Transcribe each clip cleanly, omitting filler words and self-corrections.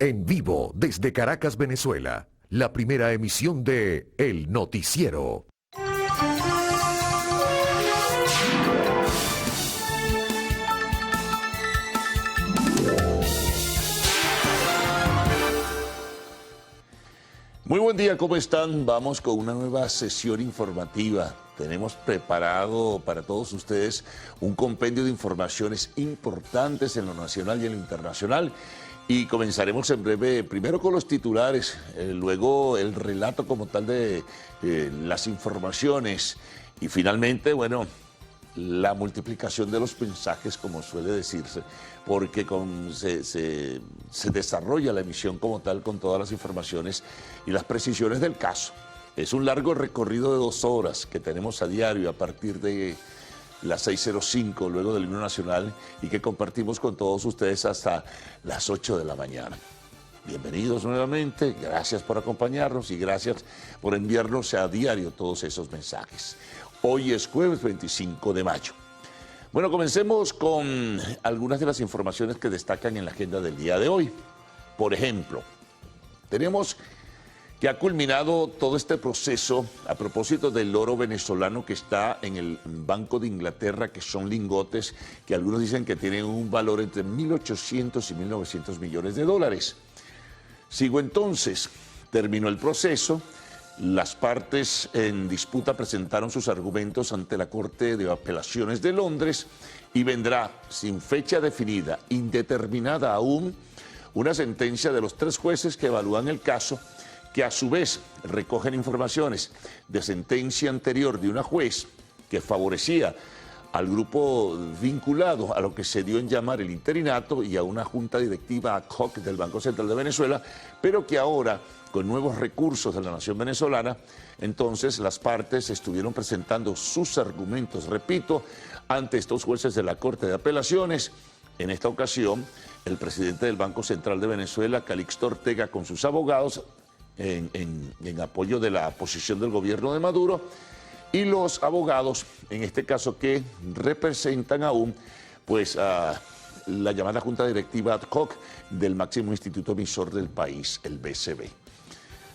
En vivo desde Caracas, Venezuela, la primera emisión de El Noticiero. Muy buen día, ¿cómo están? Vamos con una nueva sesión informativa. Tenemos preparado para todos ustedes un compendio de informaciones importantes en lo nacional y en lo internacional. Y comenzaremos en breve, primero con los titulares, luego el relato como tal de las informaciones y finalmente, bueno, la multiplicación de los mensajes, como suele decirse, porque se desarrolla la emisión como tal con todas las informaciones y las precisiones del caso. Es un largo recorrido de 2 horas que tenemos a diario a partir de las 6:05, luego del himno nacional, y que compartimos con todos ustedes hasta las 8 de la mañana. Bienvenidos nuevamente, gracias por acompañarnos y gracias por enviarnos a diario todos esos mensajes. Hoy es jueves 25 de mayo. Bueno, comencemos con algunas de las informaciones que destacan en la agenda del día de hoy. Por ejemplo, tenemos que ha culminado todo este proceso a propósito del oro venezolano que está en el Banco de Inglaterra, que son lingotes que algunos dicen que tienen un valor entre 1.800 y 1.900 millones de dólares. Sigo entonces, terminó el proceso. Las partes en disputa presentaron sus argumentos ante la Corte de Apelaciones de Londres y vendrá, sin fecha definida, indeterminada aún, una sentencia de los 3 jueces que evalúan el caso, que a su vez recogen informaciones de sentencia anterior de una juez que favorecía al grupo vinculado a lo que se dio en llamar el interinato y a una junta directiva ad hoc del Banco Central de Venezuela, pero que ahora, con nuevos recursos de la nación venezolana, entonces las partes estuvieron presentando sus argumentos, repito, ante estos jueces de la Corte de Apelaciones. En esta ocasión, el presidente del Banco Central de Venezuela, Calixto Ortega, con sus abogados, en apoyo de la posición del gobierno de Maduro, y los abogados, en este caso, que representan aún pues a la llamada Junta Directiva ad hoc del máximo instituto emisor del país, el BCB.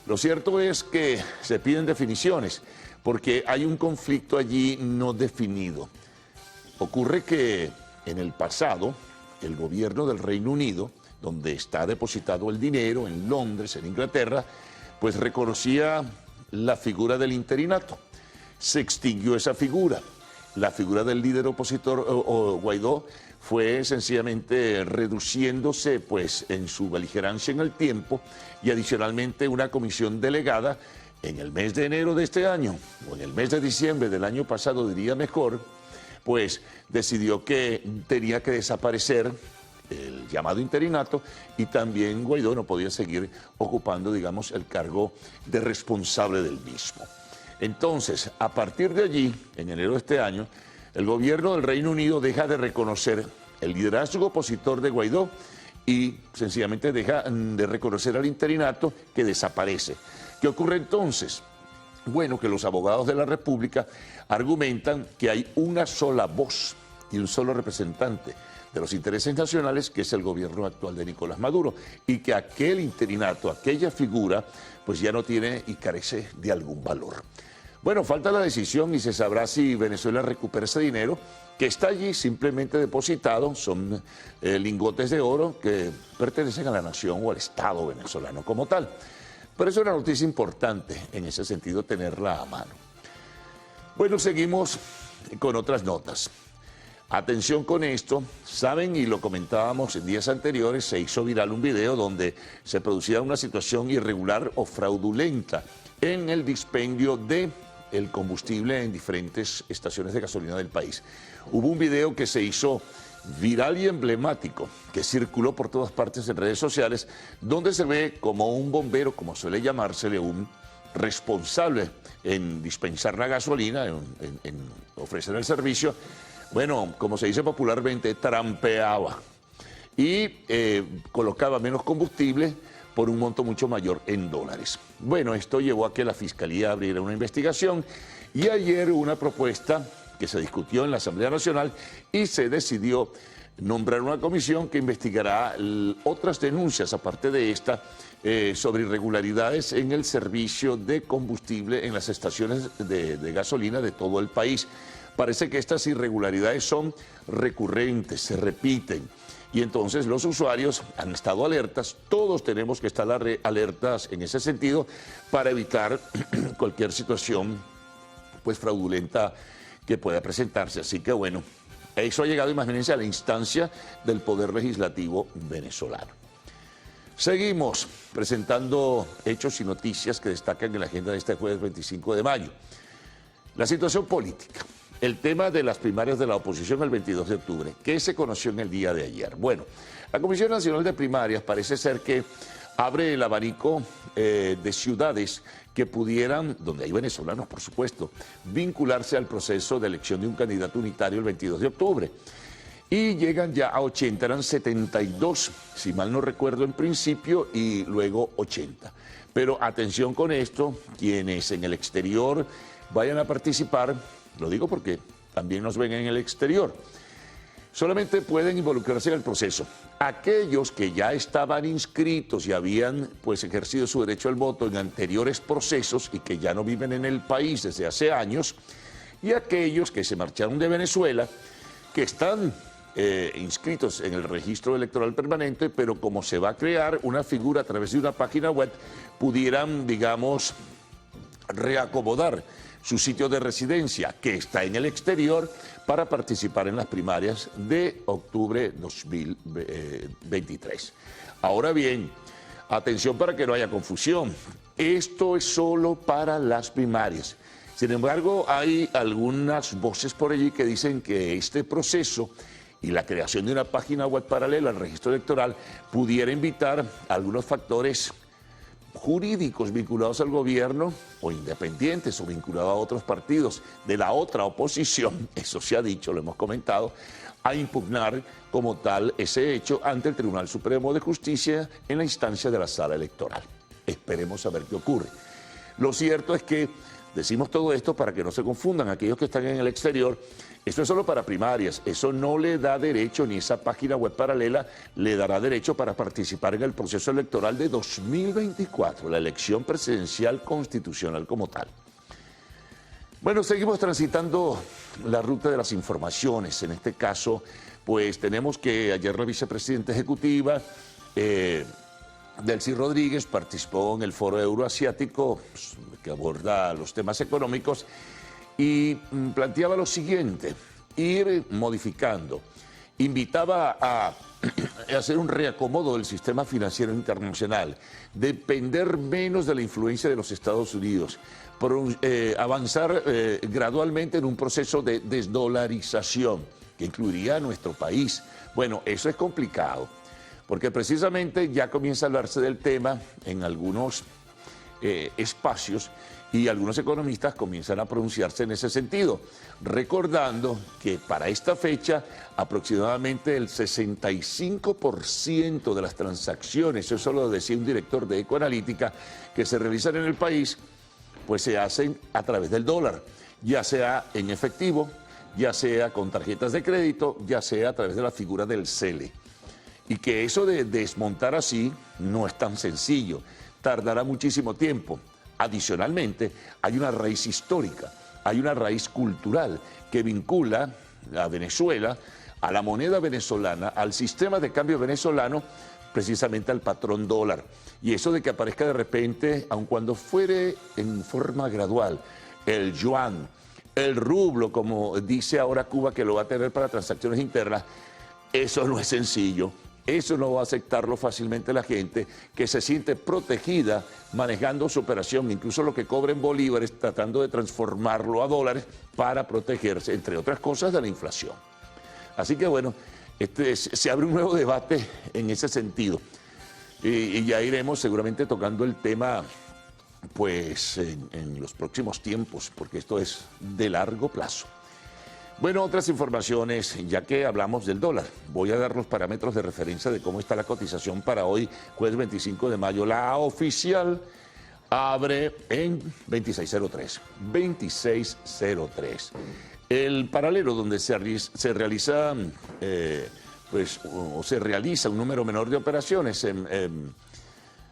Lo cierto es que se piden definiciones, porque hay un conflicto allí no definido. Ocurre que en el pasado, el gobierno del Reino Unido, donde está depositado el dinero, en Londres, en Inglaterra, pues reconocía la figura del interinato. Se extinguió esa figura. La figura del líder opositor Guaidó fue sencillamente reduciéndose pues en su beligerancia en el tiempo, y adicionalmente una comisión delegada en el mes de enero de este año, o en el mes de diciembre del año pasado, diría mejor, pues decidió que tenía que desaparecer el llamado interinato, y también Guaidó no podía seguir ocupando, digamos, el cargo de responsable del mismo. Entonces, a partir de allí, en enero de este año, el gobierno del Reino Unido deja de reconocer el liderazgo opositor de Guaidó y sencillamente deja de reconocer al interinato, que desaparece. ¿Qué ocurre entonces? Bueno, que los abogados de la República argumentan que hay una sola voz y un solo representante de los intereses nacionales, que es el gobierno actual de Nicolás Maduro, y que aquel interinato, aquella figura, pues ya no tiene y carece de algún valor. Bueno, falta la decisión y se sabrá si Venezuela recupera ese dinero que está allí simplemente depositado. Son lingotes de oro que pertenecen a la nación o al Estado venezolano como tal. Pero es una noticia importante en ese sentido tenerla a mano. Bueno, seguimos con otras notas. Atención con esto, saben, y lo comentábamos en días anteriores, se hizo viral un video donde se producía una situación irregular o fraudulenta en el dispendio de el combustible en diferentes estaciones de gasolina del país. Hubo un video que se hizo viral y emblemático, que circuló por todas partes en redes sociales, donde se ve como un bombero, como suele llamársele, un responsable en dispensar la gasolina, en ofrecer el servicio, bueno, como se dice popularmente, trampeaba y colocaba menos combustible por un monto mucho mayor en dólares. Bueno, esto llevó a que la Fiscalía abriera una investigación y ayer hubo una propuesta que se discutió en la Asamblea Nacional y se decidió nombrar una comisión que investigará otras denuncias, aparte de esta, sobre irregularidades en el servicio de combustible en las estaciones de gasolina de todo el país. Parece que estas irregularidades son recurrentes, se repiten. Y entonces los usuarios han estado alertas, todos tenemos que estar alertas en ese sentido para evitar cualquier situación pues fraudulenta que pueda presentarse. Así que bueno, eso ha llegado, imagínense, a la instancia del Poder Legislativo venezolano. Seguimos presentando hechos y noticias que destacan en la agenda de este jueves 25 de mayo. La situación política. El tema de las primarias de la oposición el 22 de octubre. ¿Qué se conoció en el día de ayer? Bueno, la Comisión Nacional de Primarias parece ser que abre el abanico de ciudades que pudieran, donde hay venezolanos por supuesto, vincularse al proceso de elección de un candidato unitario el 22 de octubre. Y llegan ya a 80, eran 72, si mal no recuerdo en principio, y luego 80. Pero atención con esto, quienes en el exterior vayan a participar, lo digo porque también nos ven en el exterior, solamente pueden involucrarse en el proceso aquellos que ya estaban inscritos y habían pues ejercido su derecho al voto en anteriores procesos y que ya no viven en el país desde hace años, y aquellos que se marcharon de Venezuela, que están inscritos en el registro electoral permanente, pero como se va a crear una figura a través de una página web, pudieran, digamos, reacomodar su sitio de residencia, que está en el exterior, para participar en las primarias de octubre 2023. Ahora bien, atención para que no haya confusión. Esto es solo para las primarias. Sin embargo, hay algunas voces por allí que dicen que este proceso y la creación de una página web paralela al registro electoral pudiera invitar a algunos factores jurídicos vinculados al gobierno o independientes o vinculados a otros partidos de la otra oposición, eso se ha dicho, lo hemos comentado, a impugnar como tal ese hecho ante el Tribunal Supremo de Justicia en la instancia de la sala electoral. Esperemos a ver qué ocurre. Lo cierto es que decimos todo esto para que no se confundan aquellos que están en el exterior. Esto es solo para primarias, eso no le da derecho, ni esa página web paralela le dará derecho para participar en el proceso electoral de 2024, la elección presidencial constitucional como tal. Bueno, seguimos transitando la ruta de las informaciones. En este caso, pues tenemos que ayer la vicepresidenta ejecutiva, Delcy Rodríguez, participó en el Foro Euroasiático, que aborda los temas económicos, y planteaba lo siguiente: ir modificando. Invitaba a hacer un reacomodo del sistema financiero internacional, depender menos de la influencia de los Estados Unidos, avanzar gradualmente en un proceso de desdolarización que incluiría a nuestro país. Bueno, eso es complicado, porque precisamente ya comienza a hablarse del tema en algunos espacios, y algunos economistas comienzan a pronunciarse en ese sentido, recordando que para esta fecha aproximadamente el 65% de las transacciones, eso lo decía un director de Ecoanalítica, que se realizan en el país, pues se hacen a través del dólar, ya sea en efectivo, ya sea con tarjetas de crédito, ya sea a través de la figura del CELE. Y que eso de desmontar así no es tan sencillo, tardará muchísimo tiempo. Adicionalmente, hay una raíz histórica, hay una raíz cultural que vincula a Venezuela, a la moneda venezolana, al sistema de cambio venezolano, precisamente al patrón dólar. Y eso de que aparezca de repente, aun cuando fuere en forma gradual, el yuan, el rublo, como dice ahora Cuba que lo va a tener para transacciones internas, eso no es sencillo. Eso no va a aceptarlo fácilmente la gente, que se siente protegida manejando su operación, incluso lo que cobra en bolívares, tratando de transformarlo a dólares para protegerse, entre otras cosas, de la inflación. Así que bueno, se abre un nuevo debate en ese sentido. Y ya iremos seguramente tocando el tema pues en los próximos tiempos, porque esto es de largo plazo. Bueno, otras informaciones, ya que hablamos del dólar, voy a dar los parámetros de referencia de cómo está la cotización para hoy, jueves 25 de mayo. La oficial abre en 26.03, 26.03. El paralelo donde se realiza pues, o se realiza un número menor de operaciones en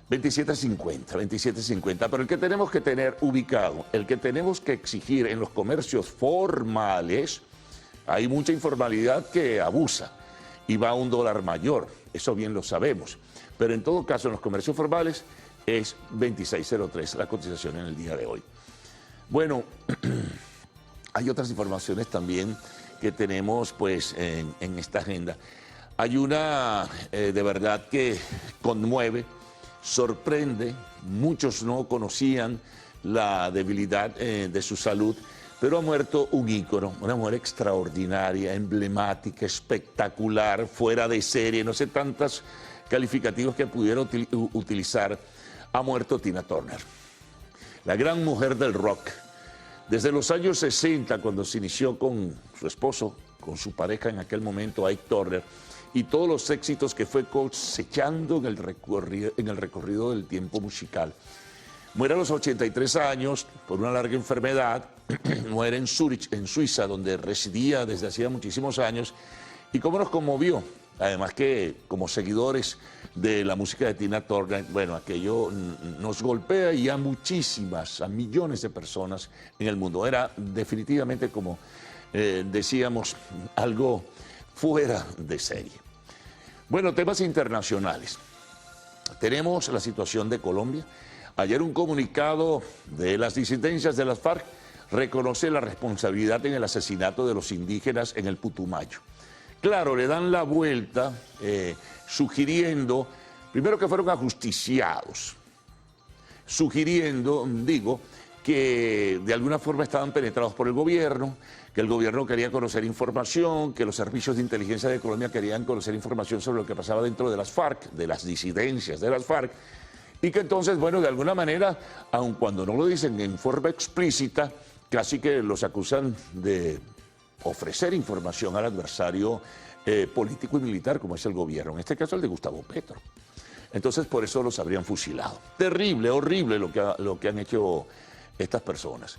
27.50, pero el que tenemos que tener ubicado, el que tenemos que exigir en los comercios formales, hay mucha informalidad que abusa y va a $1 mayor, eso bien lo sabemos, pero en todo caso en los comercios formales es 26.03 la cotización en el día de hoy. Bueno, hay otras informaciones también que tenemos pues en esta agenda. Hay una de verdad que conmueve, sorprende, muchos no conocían la debilidad de su salud, pero ha muerto un ícono, una mujer extraordinaria, emblemática, espectacular, fuera de serie, no sé tantos calificativos que pudieron utilizar. Ha muerto Tina Turner, la gran mujer del rock. Desde los años 60, cuando se inició con su esposo, con su pareja en aquel momento, Ike Turner, y todos los éxitos que fue cosechando en el recorrido del tiempo musical. Muere a los 83 años por una larga enfermedad, muere en Zúrich, en Suiza, donde residía desde hacía muchísimos años, y cómo nos conmovió. Además que como seguidores de la música de Tina Turner, bueno, aquello nos golpea y a muchísimas, a millones de personas en el mundo. Era definitivamente, como decíamos, algo fuera de serie. Bueno, temas internacionales. Tenemos la situación de Colombia. Ayer un comunicado de las disidencias de las FARC reconoce la responsabilidad en el asesinato de los indígenas en el Putumayo. Claro, le dan la vuelta sugiriendo, primero que fueron ajusticiados, sugiriendo, digo, que de alguna forma estaban penetrados por el gobierno, que el gobierno quería conocer información, que los servicios de inteligencia de Colombia querían conocer información sobre lo que pasaba dentro de las FARC, de las disidencias de las FARC, y que entonces, bueno, de alguna manera, aun cuando no lo dicen en forma explícita, casi que los acusan de ofrecer información al adversario político y militar, como es el gobierno, en este caso el de Gustavo Petro. Entonces, por eso los habrían fusilado. Terrible, horrible lo que han hecho estas personas.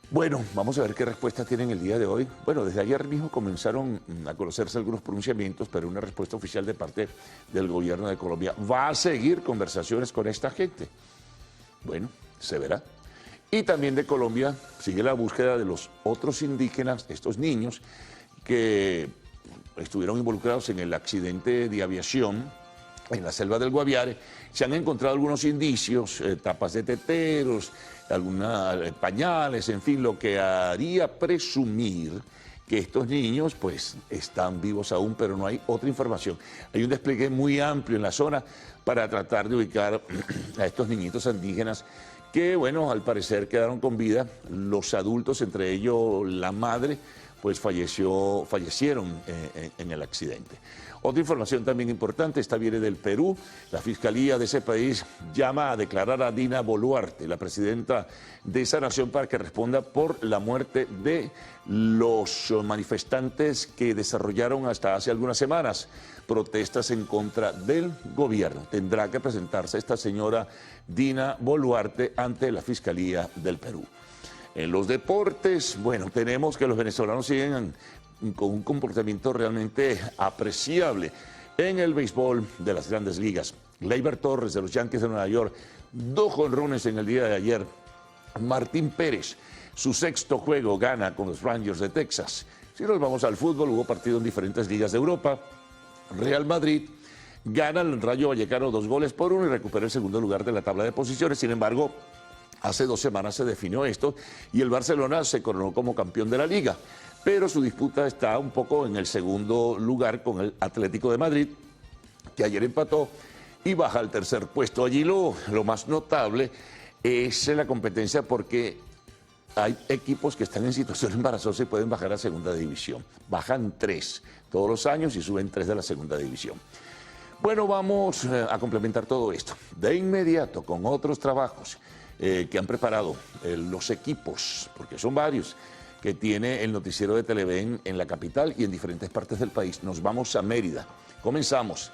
Bueno, vamos a ver qué respuestas tienen el día de hoy. Bueno, desde ayer mismo comenzaron a conocerse algunos pronunciamientos, pero una respuesta oficial de parte del gobierno de Colombia. ¿Va a seguir conversaciones con esta gente? Bueno, se verá. Y también de Colombia sigue la búsqueda de los otros indígenas, estos niños, que estuvieron involucrados en el accidente de aviación en la selva del Guaviare. Se han encontrado algunos indicios, tapas de teteros, algunos pañales, en fin, lo que haría presumir que estos niños pues están vivos aún, pero no hay otra información. Hay un despliegue muy amplio en la zona para tratar de ubicar a estos niñitos indígenas que, bueno, al parecer quedaron con vida. Los adultos, entre ellos la madre, pues fallecieron en el accidente. Otra información también importante, esta viene del Perú. La Fiscalía de ese país llama a declarar a Dina Boluarte, la presidenta de esa nación, para que responda por la muerte de los manifestantes que desarrollaron hasta hace algunas semanas protestas en contra del gobierno. Tendrá que presentarse esta señora Dina Boluarte ante la Fiscalía del Perú. En los deportes, bueno, tenemos que los venezolanos siguen con un comportamiento realmente apreciable en el béisbol de las grandes ligas. Gleyber Torres de los Yankees de Nueva York, 2 jonrones en el día de ayer. Martín Pérez, su 6º juego, gana con los Rangers de Texas. Si nos vamos al fútbol, hubo partido en diferentes ligas de Europa. Real Madrid gana al Rayo Vallecano 2-1 y recupera el segundo lugar de la tabla de posiciones. Sin embargo, hace 2 semanas se definió esto y el Barcelona se coronó como campeón de la Liga. Pero su disputa está un poco en el segundo lugar con el Atlético de Madrid, que ayer empató y baja al 3er puesto. Allí lo más notable es la competencia, porque hay equipos que están en situación embarazosa y pueden bajar a segunda división. Bajan 3 todos los años y suben 3 de la segunda división. Bueno, vamos a complementar todo esto de inmediato con otros trabajos que han preparado los equipos, porque son varios, que tiene el noticiero de Televen en la capital y en diferentes partes del país. Nos vamos a Mérida. Comenzamos.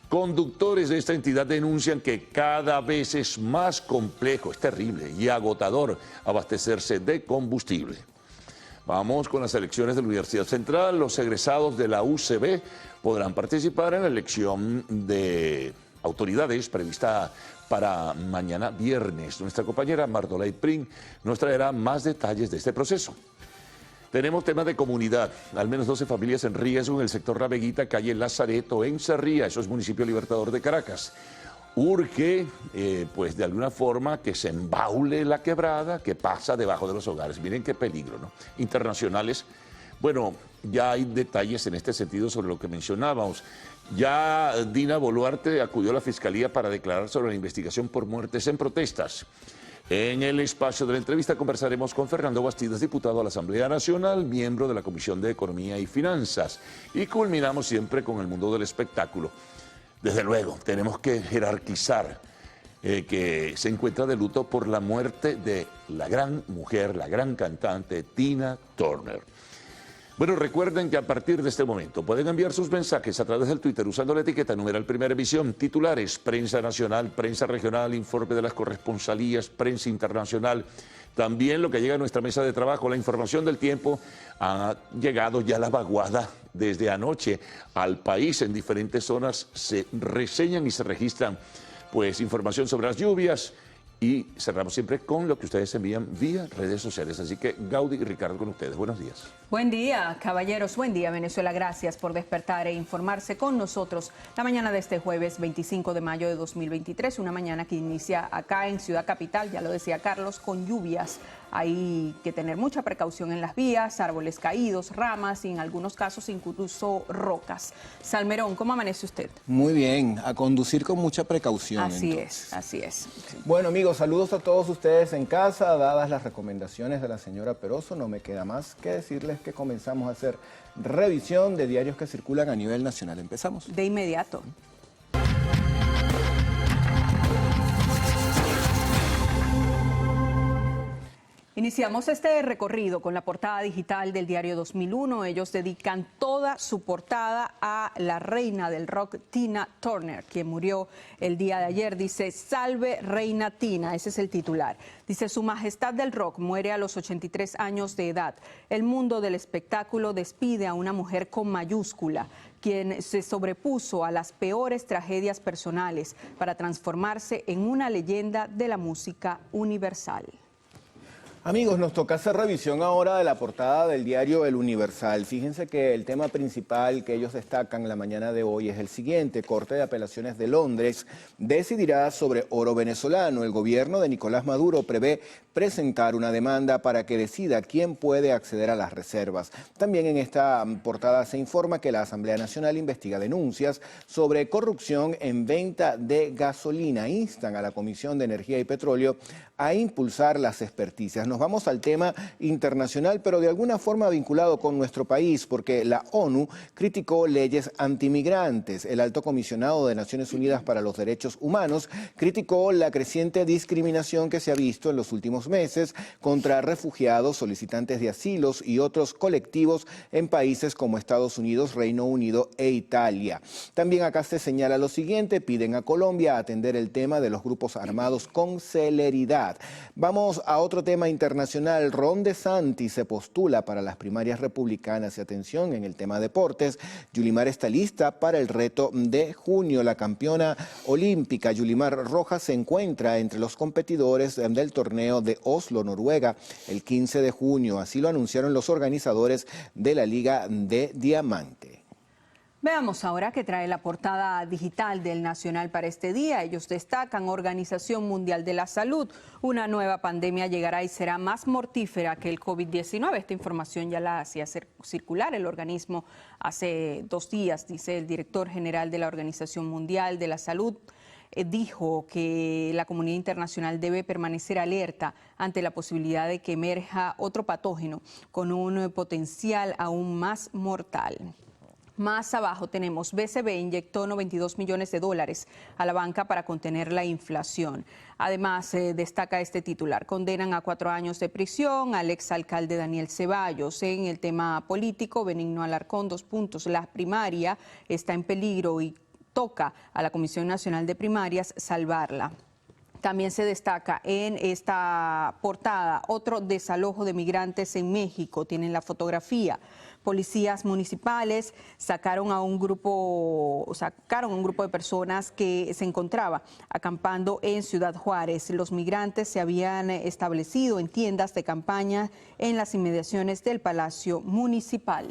Conductores de esta entidad denuncian que cada vez es más complejo, es terrible y agotador abastecerse de combustible. Vamos con las elecciones de la Universidad Central. Los egresados de la UCB podrán participar en la elección de autoridades prevista para mañana viernes. Nuestra compañera Mardolay Pring nos traerá más detalles de este proceso. Tenemos temas de comunidad. Al menos 12 familias en riesgo en el sector Rabeguita, calle Lazareto, en Cerría. Eso es municipio Libertador de Caracas. Urge, pues de alguna forma, que se embaule la quebrada que pasa debajo de los hogares. Miren qué peligro, ¿no? Internacionales. Bueno, ya hay detalles en este sentido sobre lo que mencionábamos. Ya Dina Boluarte acudió a la Fiscalía para declarar sobre la investigación por muertes en protestas. En el espacio de la entrevista conversaremos con Fernando Bastidas, diputado a la Asamblea Nacional, miembro de la Comisión de Economía y Finanzas. Y culminamos siempre con el mundo del espectáculo. Desde luego, tenemos que jerarquizar que se encuentra de luto por la muerte de la gran mujer, la gran cantante Tina Turner. Bueno, recuerden que a partir de este momento pueden enviar sus mensajes a través del Twitter usando la etiqueta numeral Primera Emisión, titulares, prensa nacional, prensa regional, informe de las corresponsalías, prensa internacional. También lo que llega a nuestra mesa de trabajo, la información del tiempo. Ha llegado ya la vaguada desde anoche al país. En diferentes zonas se reseñan y se registran pues información sobre las lluvias. Y cerramos siempre con lo que ustedes envían vía redes sociales. Así que Gaudi y Ricardo con ustedes. Buenos días. Buen día, caballeros. Buen día, Venezuela. Gracias por despertar e informarse con nosotros la mañana de este jueves 25 de mayo de 2023. Una mañana que inicia acá en Ciudad Capital, ya lo decía Carlos, con lluvias. Hay que tener mucha precaución en las vías, árboles caídos, ramas y en algunos casos incluso rocas. Salmerón, ¿cómo amanece usted? Muy bien, a conducir con mucha precaución. Así es. Bueno, amigos, saludos a todos ustedes en casa. Dadas las recomendaciones de la señora Peroso, no me queda más que decirles que comenzamos a hacer revisión de diarios que circulan a nivel nacional. Empezamos. De inmediato. Iniciamos este recorrido con la portada digital del diario 2001. Ellos dedican toda su portada a la reina del rock, Tina Turner, quien murió el día de ayer. Dice, salve reina Tina, ese es el titular. Dice, su majestad del rock muere a los 83 años de edad. El mundo del espectáculo despide a una mujer con mayúscula, quien se sobrepuso a las peores tragedias personales para transformarse en una leyenda de la música universal. Amigos, nos toca hacer revisión ahora de la portada del diario El Universal. Fíjense que el tema principal que ellos destacan la mañana de hoy es el siguiente. Corte de Apelaciones de Londres decidirá sobre oro venezolano. El gobierno de Nicolás Maduro prevé presentar una demanda para que decida quién puede acceder a las reservas. También en esta portada se informa que la Asamblea Nacional investiga denuncias sobre corrupción en venta de gasolina. Instan a la Comisión de Energía y Petróleo a impulsar las experticias. Nos vamos al tema internacional, pero de alguna forma vinculado con nuestro país, porque la ONU criticó leyes antimigrantes. El alto comisionado de Naciones Unidas para los Derechos Humanos criticó la creciente discriminación que se ha visto en los últimos meses contra refugiados, solicitantes de asilos y otros colectivos en países como Estados Unidos, Reino Unido e Italia. También acá se señala lo siguiente, piden a Colombia atender el tema de los grupos armados con celeridad. Vamos a otro tema internacional. Ron DeSantis se postula para las primarias republicanas y atención en el tema deportes. Yulimar está lista para el reto de junio. La campeona olímpica Yulimar Rojas se encuentra entre los competidores del torneo de Oslo, Noruega, el 15 de junio. Así lo anunciaron los organizadores de la Liga de Diamante. Veamos ahora qué trae la portada digital del Nacional para este día. Ellos destacan Organización Mundial de la Salud. Una nueva pandemia llegará y será más mortífera que el COVID-19. Esta información ya la hacía circular el organismo hace 2 días, dice el director general de la Organización Mundial de la Salud. Dijo que la comunidad internacional debe permanecer alerta ante la posibilidad de que emerja otro patógeno con un potencial aún más mortal. Más abajo tenemos BCB inyectó $92 millones a la banca para contener la inflación. Además, destaca este titular, condenan a 4 años de prisión al exalcalde Daniel Ceballos. En el tema político, Benigno Alarcón, 2 puntos. La primaria está en peligro y toca a la Comisión Nacional de Primarias salvarla. También se destaca en esta portada otro desalojo de migrantes en México. Tienen la fotografía. Policías municipales sacaron a un grupo de personas que se encontraba acampando en Ciudad Juárez. Los migrantes se habían establecido en tiendas de campaña en las inmediaciones del Palacio Municipal.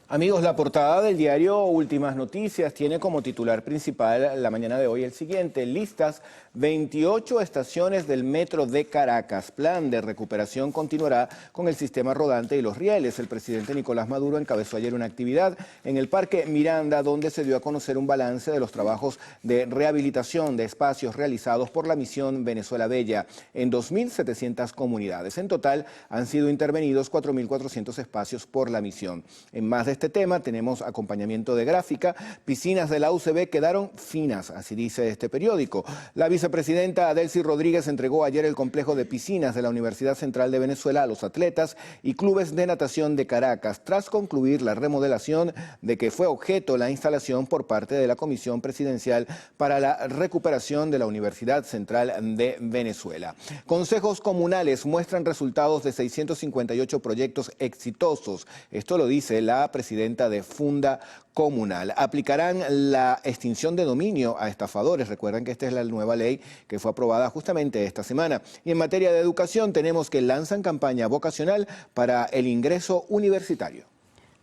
Amigos, la portada del diario Últimas Noticias tiene como titular principal la mañana de hoy el siguiente: listas 28 estaciones del metro de Caracas. Plan de recuperación continuará con el sistema rodante y los rieles. El presidente Nicolás Maduro encabezó ayer una actividad en el Parque Miranda, donde se dio a conocer un balance de los trabajos de rehabilitación de espacios realizados por la misión Venezuela Bella en 2.700 comunidades. En total han sido intervenidos 4.400 espacios por la misión. En más de este tema tenemos acompañamiento de gráfica. Piscinas de la UCB quedaron finas, así dice este periódico. La vicepresidenta Adelcy Rodríguez entregó ayer el complejo de piscinas de la Universidad Central de Venezuela a los atletas y clubes de natación de Caracas, tras concluir la remodelación de que fue objeto la instalación por parte de la Comisión Presidencial para la Recuperación de la Universidad Central de Venezuela. Consejos comunales muestran resultados de 658 proyectos exitosos. Esto lo dice la presidenta de Funda Comunal. Aplicarán la extinción de dominio a estafadores. Recuerden que esta es la nueva ley que fue aprobada justamente esta semana. Y en materia de educación tenemos que lanzan campaña vocacional para el ingreso universitario.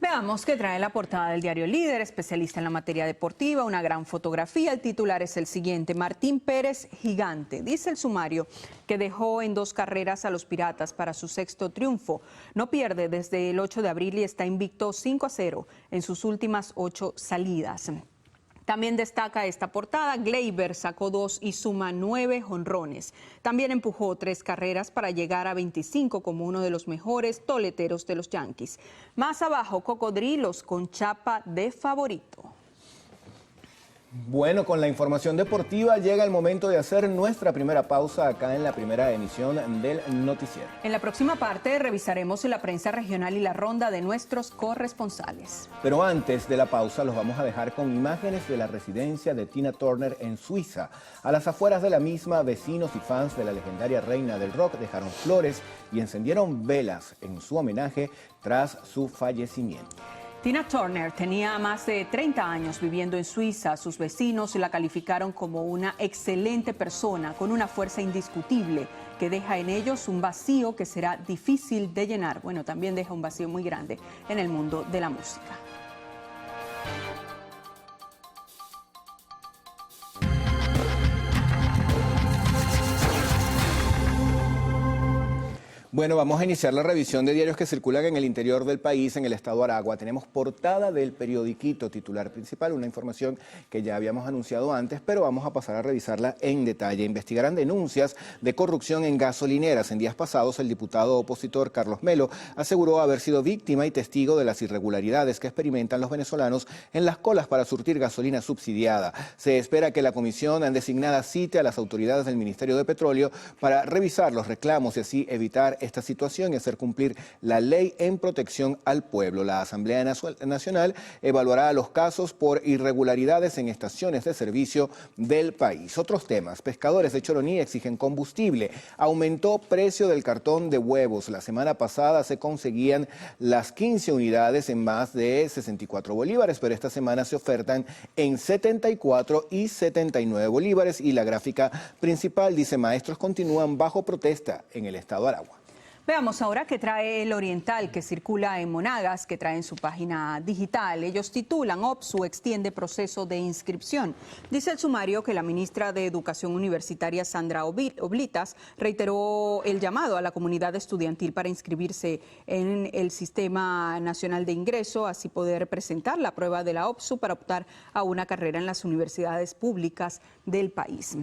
Veamos qué trae la portada del diario Líder, especialista en la materia deportiva, una gran fotografía. El titular es el siguiente: Martín Pérez gigante. Dice el sumario que dejó en 2 carreras a los Piratas para su 6º triunfo. No pierde desde el 8 de abril y está invicto 5-0 en sus últimas 8 salidas. También destaca esta portada: Gleyber sacó 2 y suma 9 jonrones. También empujó 3 carreras para llegar a 25 como uno de los mejores toleteros de los Yankees. Más abajo, Cocodrilos con chapa de favorito. Bueno, con la información deportiva llega el momento de hacer nuestra primera pausa acá en la primera emisión del noticiero. En la próxima parte revisaremos la prensa regional y la ronda de nuestros corresponsales. Pero antes de la pausa los vamos a dejar con imágenes de la residencia de Tina Turner en Suiza. A las afueras de la misma, vecinos y fans de la legendaria reina del rock dejaron flores y encendieron velas en su homenaje tras su fallecimiento. Tina Turner tenía más de 30 años viviendo en Suiza. Sus vecinos la calificaron como una excelente persona, con una fuerza indiscutible que deja en ellos un vacío que será difícil de llenar. Bueno, también deja un vacío muy grande en el mundo de la música. Bueno, vamos a iniciar la revisión de diarios que circulan en el interior del país, en el estado Aragua. Tenemos portada del periodiquito, titular principal, una información que ya habíamos anunciado antes, pero vamos a pasar a revisarla en detalle. Investigarán denuncias de corrupción en gasolineras. En días pasados, el diputado opositor Carlos Melo aseguró haber sido víctima y testigo de las irregularidades que experimentan los venezolanos en las colas para surtir gasolina subsidiada. Se espera que la comisión designada cite a las autoridades del Ministerio de Petróleo para revisar los reclamos y así evitar esta situación y hacer cumplir la ley en protección al pueblo. La Asamblea Nacional evaluará los casos por irregularidades en estaciones de servicio del país. Otros temas: pescadores de Choroní exigen combustible. Aumentó precio del cartón de huevos. La semana pasada se conseguían las 15 unidades en más de 64 bolívares, pero esta semana se ofertan en 74 y 79 bolívares. Y la gráfica principal dice: maestros continúan bajo protesta en el estado Aragua. Veamos ahora qué trae El Oriental, que circula en Monagas, que trae en su página digital. Ellos titulan: OPSU extiende proceso de inscripción. Dice el sumario que la ministra de Educación Universitaria, Sandra Oblitas, reiteró el llamado a la comunidad estudiantil para inscribirse en el Sistema Nacional de Ingreso, así poder presentar la prueba de la OPSU para optar a una carrera en las universidades públicas del país.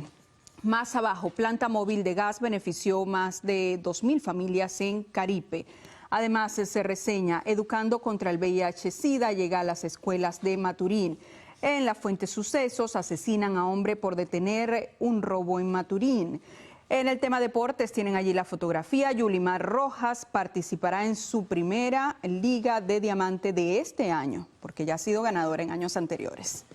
Más abajo, planta móvil de gas benefició más de 2.000 familias en Caripe. Además, se reseña: educando contra el VIH-Sida llega a las escuelas de Maturín. En La Fuente Sucesos, asesinan a hombre por detener un robo en Maturín. En el tema deportes tienen allí la fotografía. Yulimar Rojas participará en su primera Liga de Diamante de este año, porque ya ha sido ganadora en años anteriores.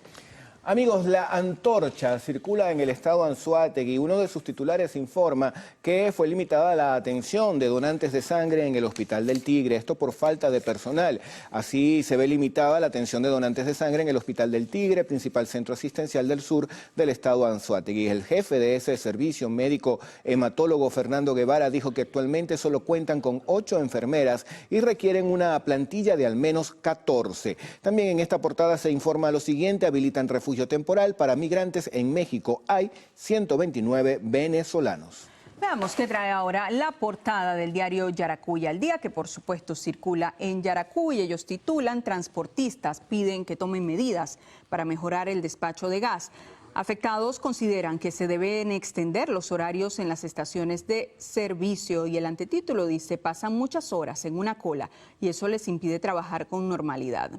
Amigos, la antorcha circula en el estado Anzoátegui. Uno de sus titulares informa que fue limitada la atención de donantes de sangre en el Hospital del Tigre, esto por falta de personal. Así se ve limitada la atención de donantes de sangre en el Hospital del Tigre, principal centro asistencial del sur del estado Anzoátegui. El jefe de ese servicio, médico hematólogo Fernando Guevara, dijo que actualmente solo cuentan con 8 enfermeras y requieren una plantilla de al menos 14. También en esta portada se informa lo siguiente: habilitan refugio temporal para migrantes en México. Hay 129 venezolanos. Veamos qué trae ahora la portada del diario Yaracuy al Día, que por supuesto circula en Yaracuy. Ellos titulan: transportistas piden que tomen medidas para mejorar el despacho de gas. Afectados consideran que se deben extender los horarios en las estaciones de servicio, y el antetítulo dice: pasan muchas horas en una cola y eso les impide trabajar con normalidad.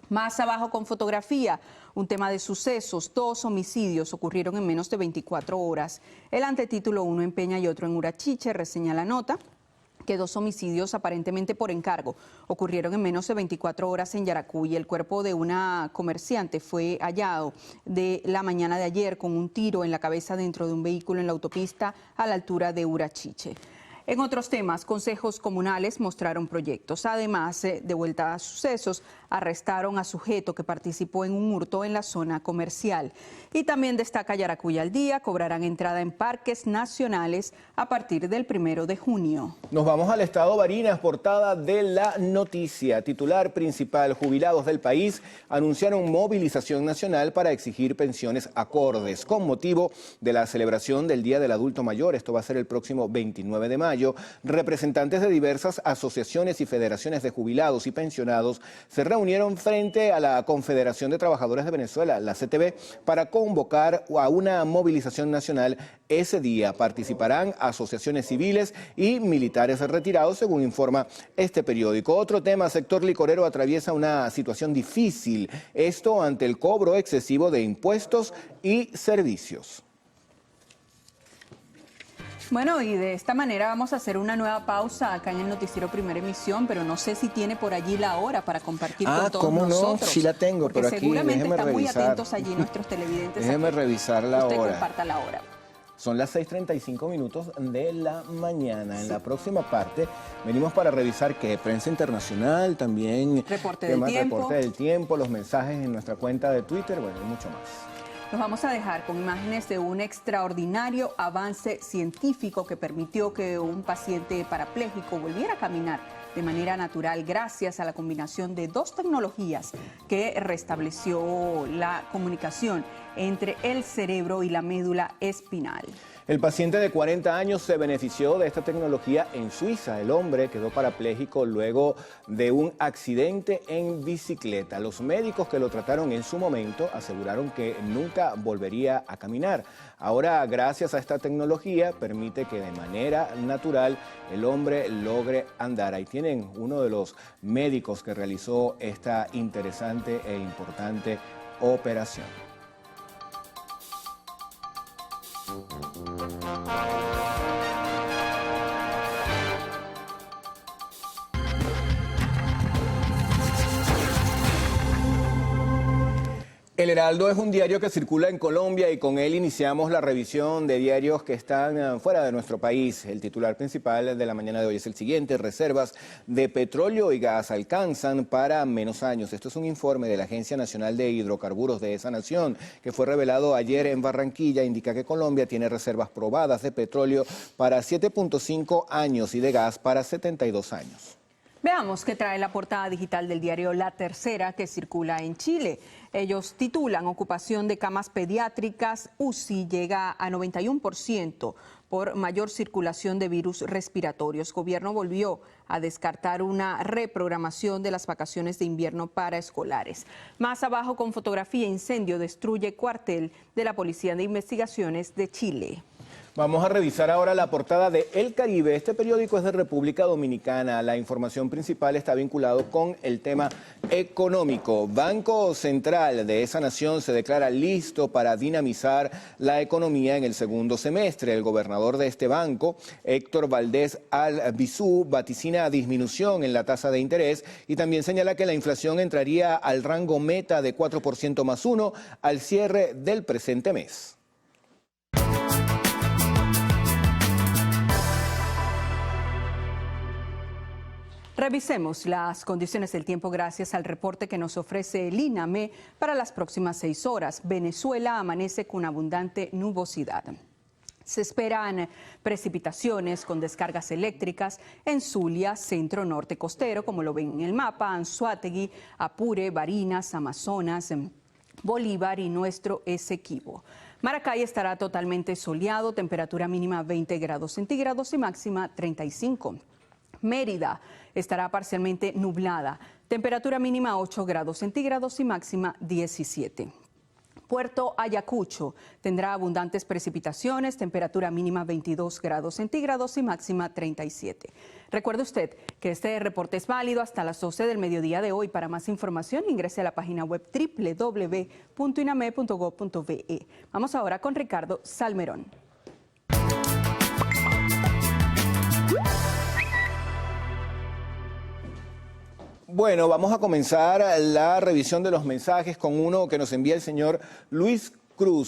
Más abajo, con fotografía, un tema de sucesos: 2 homicidios ocurrieron en menos de 24 horas. El antetítulo: uno en Peña y otro en Urachiche. Reseña la nota que 2 homicidios aparentemente por encargo ocurrieron en menos de 24 horas en Yaracuy. El cuerpo de una comerciante fue hallado de la mañana de ayer con un tiro en la cabeza dentro de un vehículo en la autopista a la altura de Urachiche. En otros temas, consejos comunales mostraron proyectos. Además, de vuelta a sucesos, arrestaron a sujeto que participó en un hurto en la zona comercial. Y también destaca Yaracuy al Día: cobrarán entrada en parques nacionales a partir del 1 de junio. Nos vamos al estado Barinas, portada de La Noticia. Titular principal: jubilados del país anunciaron movilización nacional para exigir pensiones acordes con motivo de la celebración del Día del Adulto Mayor. Esto va a ser el próximo 29 de mayo. Representantes de diversas asociaciones y federaciones de jubilados y pensionados se reunieron frente a la Confederación de Trabajadores de Venezuela, la CTV, para convocar a una movilización nacional ese día. Participarán asociaciones civiles y militares retirados, según informa este periódico. Otro tema: sector licorero atraviesa una situación difícil, esto ante el cobro excesivo de impuestos y servicios. Bueno, y de esta manera vamos a hacer una nueva pausa acá en el noticiero Primera Emisión, pero no sé si tiene por allí la hora para compartir con todos ¿cómo nosotros. No? Sí la tengo, porque pero aquí seguramente déjeme están muy revisar. atentos allí nuestros televidentes. Déjeme revisar la Usted hora. comparta la hora. Son las 6:35 minutos de la mañana. En la próxima parte venimos para revisar que prensa internacional, también reporte del tiempo, los mensajes en nuestra cuenta de Twitter, bueno, y mucho más. Nos vamos a dejar con imágenes de un extraordinario avance científico que permitió que un paciente parapléjico volviera a caminar de manera natural gracias a la combinación de 2 tecnologías que restableció la comunicación entre el cerebro y la médula espinal. El paciente de 40 años se benefició de esta tecnología en Suiza. El hombre quedó parapléjico luego de un accidente en bicicleta. Los médicos que lo trataron en su momento aseguraron que nunca volvería a caminar. Ahora, gracias a esta tecnología, permite que de manera natural el hombre logre andar. Ahí tienen uno de los médicos que realizó esta interesante e importante operación. El Heraldo es un diario que circula en Colombia y con él iniciamos la revisión de diarios que están fuera de nuestro país. El titular principal de la mañana de hoy es el siguiente: reservas de petróleo y gas alcanzan para menos años. Esto es un informe de la Agencia Nacional de Hidrocarburos de esa nación que fue revelado ayer en Barranquilla. Indica que Colombia tiene reservas probadas de petróleo para 7.5 años y de gas para 72 años. Veamos qué trae la portada digital del diario La Tercera, que circula en Chile. Ellos titulan: ocupación de camas pediátricas UCI llega a 91% por mayor circulación de virus respiratorios. Gobierno volvió a descartar una reprogramación de las vacaciones de invierno para escolares. Más abajo, con fotografía: incendio destruye cuartel de la Policía de Investigaciones de Chile. Vamos a revisar ahora la portada de El Caribe. Este periódico es de República Dominicana. La información principal está vinculado con el tema económico. Banco Central de esa nación se declara listo para dinamizar la economía en el segundo semestre. El gobernador de este banco, Héctor Valdés Albizu, vaticina disminución en la tasa de interés y también señala que la inflación entraría al rango meta de 4% más 1 al cierre del presente mes. Revisemos las condiciones del tiempo gracias al reporte que nos ofrece el INAME para las próximas 6 horas. Venezuela amanece con abundante nubosidad. Se esperan precipitaciones con descargas eléctricas en Zulia, centro norte costero, como lo ven en el mapa, Anzoátegui, Apure, Barinas, Amazonas, Bolívar y nuestro Esequibo. Maracay estará totalmente soleado, temperatura mínima 20 grados centígrados y máxima 35. Mérida estará parcialmente nublada, temperatura mínima 8 grados centígrados y máxima 17. Puerto Ayacucho tendrá abundantes precipitaciones, temperatura mínima 22 grados centígrados y máxima 37. Recuerde usted que este reporte es válido hasta las 12 del mediodía de hoy. Para más información ingrese a la página web www.iname.gov.be. Vamos ahora con Ricardo Salmerón. Bueno, vamos a comenzar la revisión de los mensajes con uno que nos envía el señor Luis Cruz.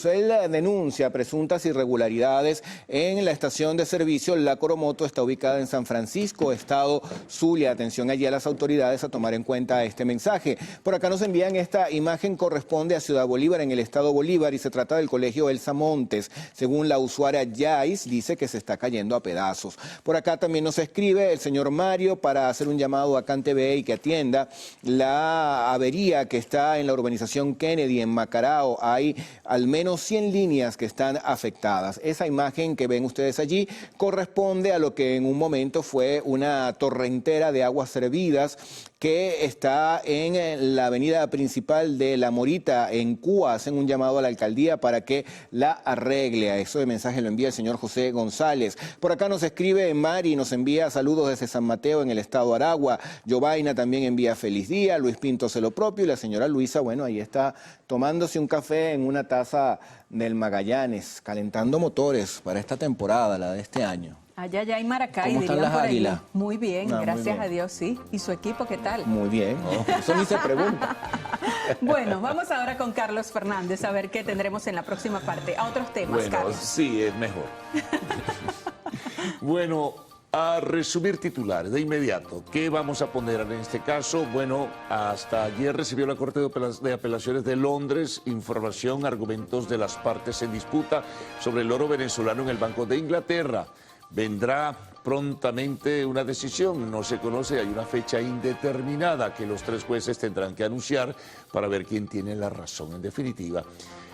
Él denuncia presuntas irregularidades en la estación de servicio La Coromoto. Está ubicada en San Francisco, estado Zulia. Atención allí a las autoridades a tomar en cuenta este mensaje. Por acá nos envían esta imagen, corresponde a Ciudad Bolívar, en el estado Bolívar, y se trata del colegio Elsa Montes. Según la usuaria Yais, dice que se está cayendo a pedazos. Por acá también nos escribe el señor Mario para hacer un llamado a CanTV y que atienda la avería que está en la urbanización Kennedy, en Macarao. Hay al menos 100 líneas que están afectadas. Esa imagen que ven ustedes allí corresponde a lo que en un momento fue una torrentera de aguas servidas que está en la avenida principal de La Morita, en Cuba. Hacen un llamado a la alcaldía para que la arregle. A eso de mensaje lo envía el señor José González. Por acá nos escribe Mari, nos envía saludos desde San Mateo, en el estado Aragua. Jovaina también envía feliz día. Luis Pinto hace lo propio. Y la señora Luisa, bueno, ahí está tomándose un café en una taza del Magallanes, calentando motores para esta temporada, la de este año. Allá ya hay Maracay, ¿Cómo están las águilas? Muy bien, gracias muy bien. a Dios, sí. ¿Y su equipo qué tal? Muy bien, eso ni se pregunta. Bueno, vamos ahora con Carlos Fernández a ver qué tendremos en la próxima parte. A otros temas, Bueno, Carlos. sí, es mejor. Bueno, a resumir titulares de inmediato, ¿qué vamos a poner en este caso? Bueno, hasta ayer recibió la Corte de Apelaciones de Londres información, argumentos de las partes en disputa sobre el oro venezolano en el Banco de Inglaterra. Vendrá prontamente una decisión, no se conoce, hay una fecha indeterminada que los 3 jueces tendrán que anunciar para ver quién tiene la razón en definitiva.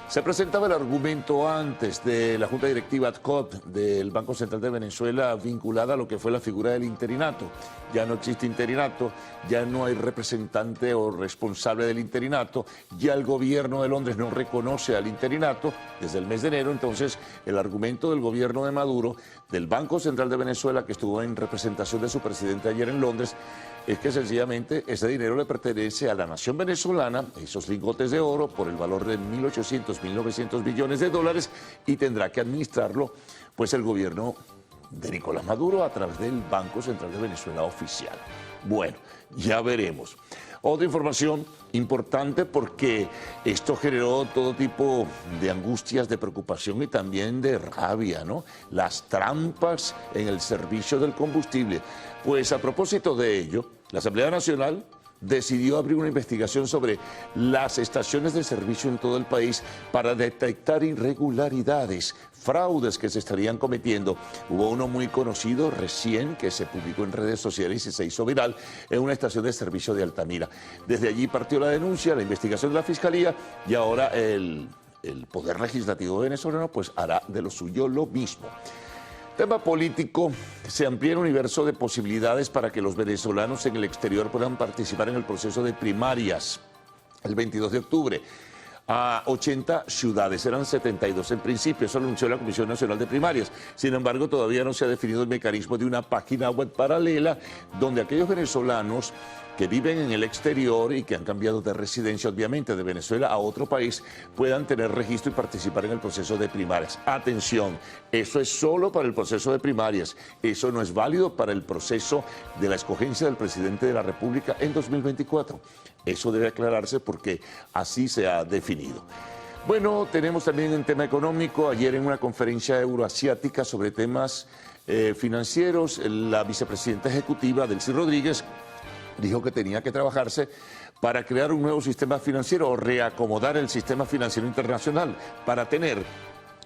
Se presentaba el argumento antes de la Junta Directiva ad hoc del Banco Central de Venezuela vinculada a lo que fue la figura del interinato. Ya no existe interinato, ya no hay representante o responsable del interinato, ya el gobierno de Londres no reconoce al interinato desde el mes de enero. Entonces, el argumento del gobierno de Maduro, del Banco Central de Venezuela, que estuvo en representación de su presidente ayer en Londres, es que sencillamente ese dinero le pertenece a la nación venezolana, esos lingotes de oro por el valor de 1.800, 1.900 billones de dólares, y tendrá que administrarlo pues el gobierno de Nicolás Maduro a través del Banco Central de Venezuela oficial. Bueno, ya veremos. Otra información importante, porque esto generó todo tipo de angustias, de preocupación y también de rabia, ¿no? Las trampas en el servicio del combustible. Pues a propósito de ello, la Asamblea Nacional decidió abrir una investigación sobre las estaciones de servicio en todo el país para detectar irregularidades, fraudes que se estarían cometiendo. Hubo uno muy conocido recién que se publicó en redes sociales y se hizo viral en una estación de servicio de Altamira. Desde allí partió la denuncia, la investigación de la Fiscalía, y ahora el Poder Legislativo venezolano pues hará de lo suyo lo mismo. Tema político, se amplía el universo de posibilidades para que los venezolanos en el exterior puedan participar en el proceso de primarias el 22 de octubre. a 80 ciudades. Eran 72 en principio, eso lo anunció la Comisión Nacional de Primarias. Sin embargo, todavía no se ha definido el mecanismo de una página web paralela donde aquellos venezolanos que viven en el exterior y que han cambiado de residencia, obviamente, de Venezuela a otro país, puedan tener registro y participar en el proceso de primarias. Atención, eso es solo para el proceso de primarias. Eso no es válido para el proceso de la escogencia del presidente de la República en 2024. Eso debe aclararse porque así se ha definido. Bueno, tenemos también un tema económico. Ayer en una conferencia euroasiática sobre temas financieros, la vicepresidenta ejecutiva, Delcy Rodríguez, dijo que tenía que trabajarse para crear un nuevo sistema financiero o reacomodar el sistema financiero internacional para tener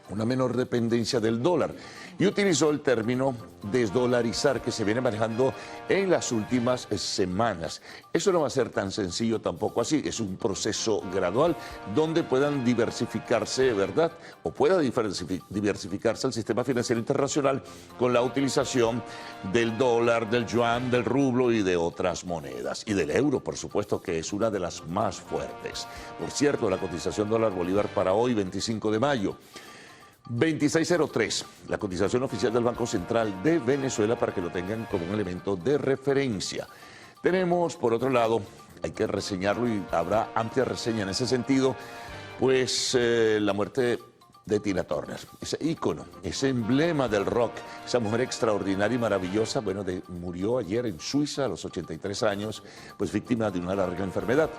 una menor dependencia del dólar. Y utilizó el término desdolarizar que se viene manejando en las últimas semanas. Eso no va a ser tan sencillo tampoco así, es un proceso gradual donde puedan diversificarse, ¿verdad? O pueda diversificarse el sistema financiero internacional con la utilización del dólar, del yuan, del rublo y de otras monedas. Y del euro, por supuesto, que es una de las más fuertes. Por cierto, la cotización dólar bolívar para hoy, 25 de mayo. 26.03, la cotización oficial del Banco Central de Venezuela para que lo tengan como un elemento de referencia. Tenemos, por otro lado, hay que reseñarlo y habrá amplia reseña en ese sentido, pues la muerte de Tina Turner, ese ícono, ese emblema del rock, esa mujer extraordinaria y maravillosa, bueno, murió ayer en Suiza a los 83 años, pues víctima de una larga enfermedad.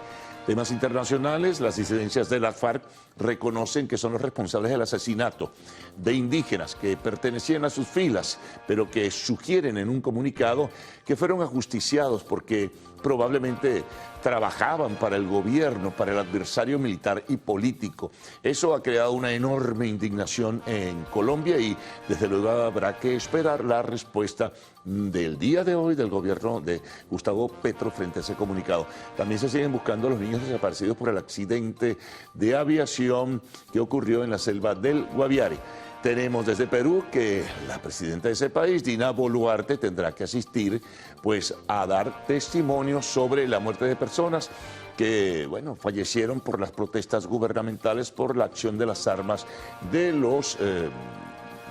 Temas internacionales, las disidencias de la FARC reconocen que son los responsables del asesinato de indígenas que pertenecían a sus filas, pero que sugieren en un comunicado que fueron ajusticiados porque probablemente trabajaban para el gobierno, para el adversario militar y político. Eso ha creado una enorme indignación en Colombia y desde luego habrá que esperar la respuesta del día de hoy del gobierno de Gustavo Petro frente a ese comunicado. También se siguen buscando a los niños desaparecidos por el accidente de aviación que ocurrió en la selva del Guaviare. Tenemos desde Perú que la presidenta de ese país, Dina Boluarte, tendrá que asistir pues, a dar testimonio sobre la muerte de personas que bueno, fallecieron por las protestas gubernamentales por la acción de las armas de los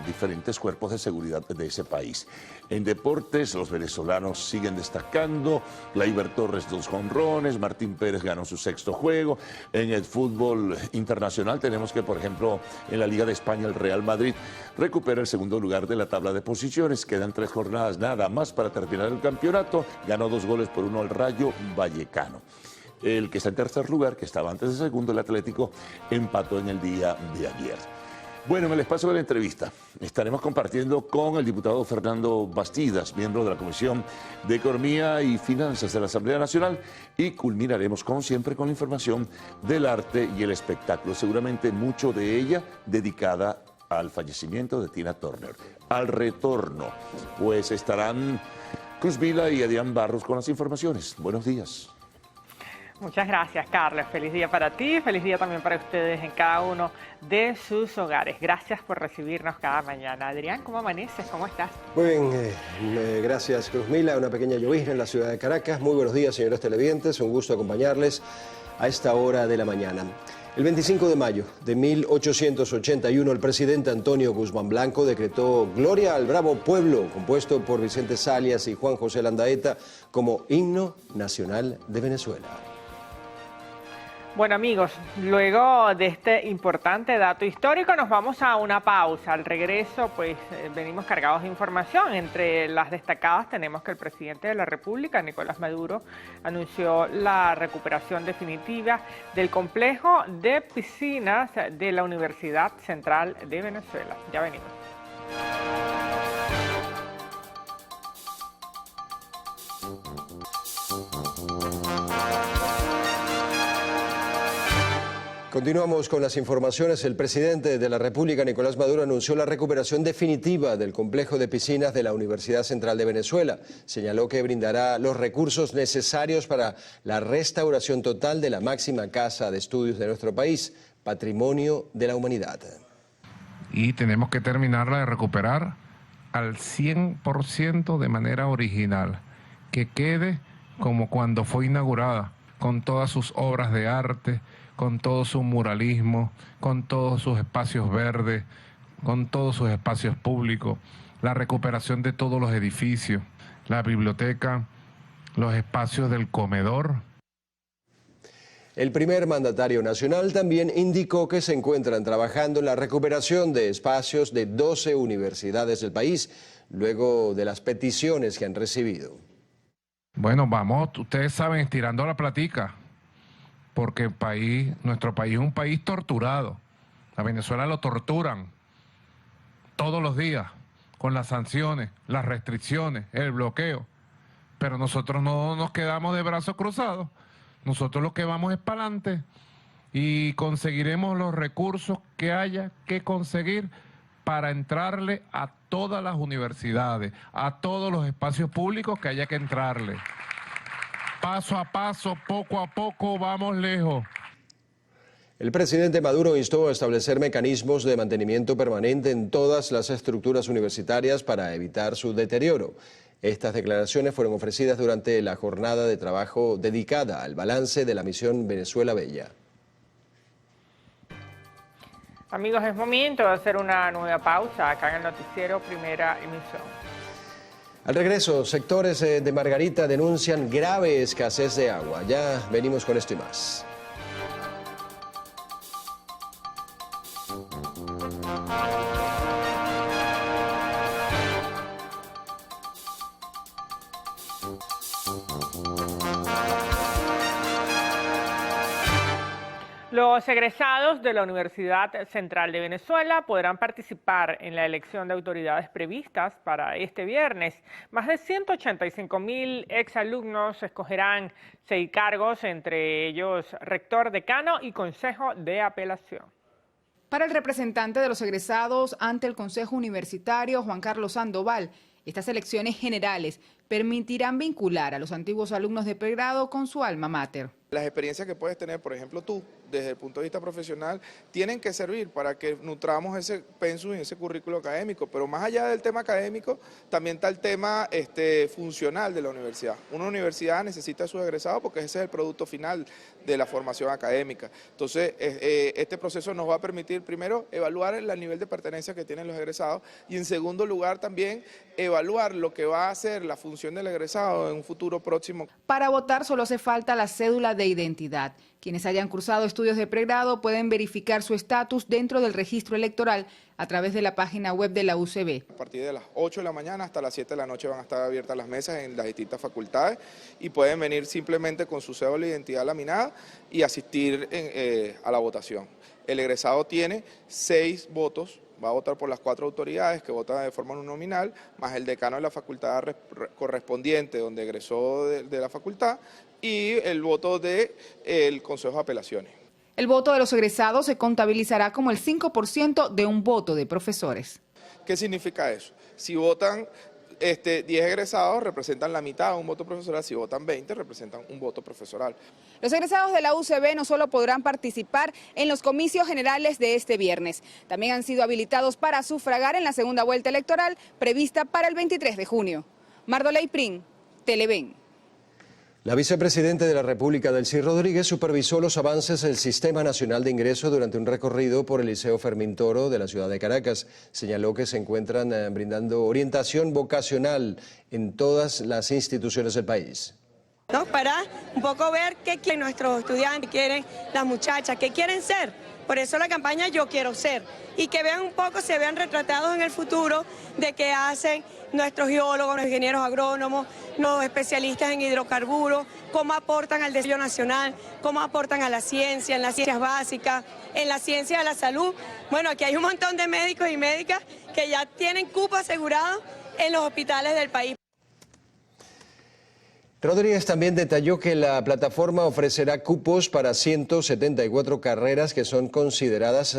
diferentes cuerpos de seguridad de ese país. En deportes, los venezolanos siguen destacando. Gleyber Torres, 2 jonrones. Martín Pérez ganó su 6º juego. En el fútbol internacional tenemos que, por ejemplo, en la Liga de España, el Real Madrid recupera el 2º lugar de la tabla de posiciones. Quedan 3 jornadas nada más para terminar el campeonato. Ganó 2-1 al Rayo Vallecano. El que está en 3er lugar, que estaba antes de 2º, el Atlético, empató en el día de ayer. Bueno, en el espacio de la entrevista estaremos compartiendo con el diputado Fernando Bastidas, miembro de la Comisión de Economía y Finanzas de la Asamblea Nacional, y culminaremos, como siempre, con la información del arte y el espectáculo, seguramente mucho de ella dedicada al fallecimiento de Tina Turner. Al retorno, pues estarán Cruz Vila y Adrián Barros con las informaciones. Buenos días. Muchas gracias, Carlos. Feliz día para ti, feliz día también para ustedes en cada uno de sus hogares. Gracias por recibirnos cada mañana. Adrián, ¿cómo amaneces? ¿Cómo estás? Muy bien, gracias, Cruzmila. Una pequeña llovizna en la ciudad de Caracas. Muy buenos días, señores televidentes. Un gusto acompañarles a esta hora de la mañana. El 25 de mayo de 1881, el presidente Antonio Guzmán Blanco decretó Gloria al Bravo Pueblo, compuesto por Vicente Salias y Juan José Landaeta, como himno nacional de Venezuela. Bueno, amigos, luego de este importante dato histórico nos vamos a una pausa. Al regreso, pues venimos cargados de información. Entre las destacadas tenemos que el presidente de la República, Nicolás Maduro, anunció la recuperación definitiva del complejo de piscinas de la Universidad Central de Venezuela. Ya venimos. Continuamos con las informaciones. El presidente de la República, Nicolás Maduro, anunció la recuperación definitiva del complejo de piscinas de la Universidad Central de Venezuela. Señaló que brindará los recursos necesarios para la restauración total de la máxima casa de estudios de nuestro país, patrimonio de la humanidad. Y tenemos que terminarla de recuperar al 100% de manera original, que quede como cuando fue inaugurada, con todas sus obras de arte, con todo su muralismo, con todos sus espacios verdes, con todos sus espacios públicos, la recuperación de todos los edificios, la biblioteca, los espacios del comedor. El primer mandatario nacional también indicó que se encuentran trabajando en la recuperación de espacios de 12 universidades del país, luego de las peticiones que han recibido. Bueno, vamos, ustedes saben, estirando la platica, porque nuestro país es un país torturado. A Venezuela lo torturan todos los días, con las sanciones, las restricciones, el bloqueo. Pero nosotros no nos quedamos de brazos cruzados. Nosotros lo que vamos es para adelante y conseguiremos los recursos que haya que conseguir para entrarle a todas las universidades, a todos los espacios públicos que haya que entrarle. Paso a paso, poco a poco, vamos lejos. El presidente Maduro instó a establecer mecanismos de mantenimiento permanente en todas las estructuras universitarias para evitar su deterioro. Estas declaraciones fueron ofrecidas durante la jornada de trabajo dedicada al balance de la misión Venezuela Bella. Amigos, es momento de hacer una nueva pausa acá en el noticiero Primera Emisión. Al regreso, sectores de Margarita denuncian grave escasez de agua. Ya venimos con esto y más. Los egresados de la Universidad Central de Venezuela podrán participar en la elección de autoridades previstas para este viernes. Más de 185.000 exalumnos escogerán 6 cargos, entre ellos rector, decano y consejo de apelación. Para el representante de los egresados ante el Consejo Universitario, Juan Carlos Sandoval, estas elecciones generales permitirán vincular a los antiguos alumnos de pregrado con su alma mater. Las experiencias que puedes tener, por ejemplo tú, desde el punto de vista profesional, tienen que servir para que nutramos ese pensum y ese currículo académico, pero más allá del tema académico, también está el tema funcional de la universidad. Una universidad necesita a sus egresados porque ese es el producto final de la formación académica. Entonces, este proceso nos va a permitir, primero, evaluar el nivel de pertenencia que tienen los egresados y, en segundo lugar, también evaluar lo que va a ser la función del egresado en un futuro próximo. Para votar solo hace falta la cédula de identidad. Quienes hayan cursado estudios de pregrado pueden verificar su estatus dentro del registro electoral a través de la página web de la UCB. A partir de las 8 de la mañana hasta las 7 de la noche van a estar abiertas las mesas en las distintas facultades y pueden venir simplemente con su cédula de identidad laminada y asistir a la votación. El egresado tiene 6 votos. Va a votar por las 4 autoridades que votan de forma nominal, más el decano de la facultad correspondiente donde egresó de la facultad y el voto del Consejo de Apelaciones. El voto de los egresados se contabilizará como el 5% de un voto de profesores. ¿Qué significa eso? Si votan 10 egresados, representan la mitad de un voto profesoral. Si votan 20, representan un voto profesoral. Los egresados de la UCB no solo podrán participar en los comicios generales de este viernes, también han sido habilitados para sufragar en la segunda vuelta electoral prevista para el 23 de junio. Mardoley Prin, Televen. La vicepresidenta de la República, Delcy Rodríguez, supervisó los avances del Sistema Nacional de Ingreso durante un recorrido por el Liceo Fermín Toro de la ciudad de Caracas. Señaló que se encuentran brindando orientación vocacional en todas las instituciones del país. Para un poco ver qué quieren nuestros estudiantes, qué quieren las muchachas, qué quieren ser. Por eso la campaña Yo Quiero Ser. Y que vean un poco, se vean retratados en el futuro de qué hacen nuestros geólogos, los ingenieros agrónomos, los especialistas en hidrocarburos, cómo aportan al desarrollo nacional, cómo aportan a la ciencia, en las ciencias básicas, en la ciencia de la salud. Bueno, aquí hay un montón de médicos y médicas que ya tienen cupo asegurado en los hospitales del país. Rodríguez también detalló que la plataforma ofrecerá cupos para 174 carreras que son consideradas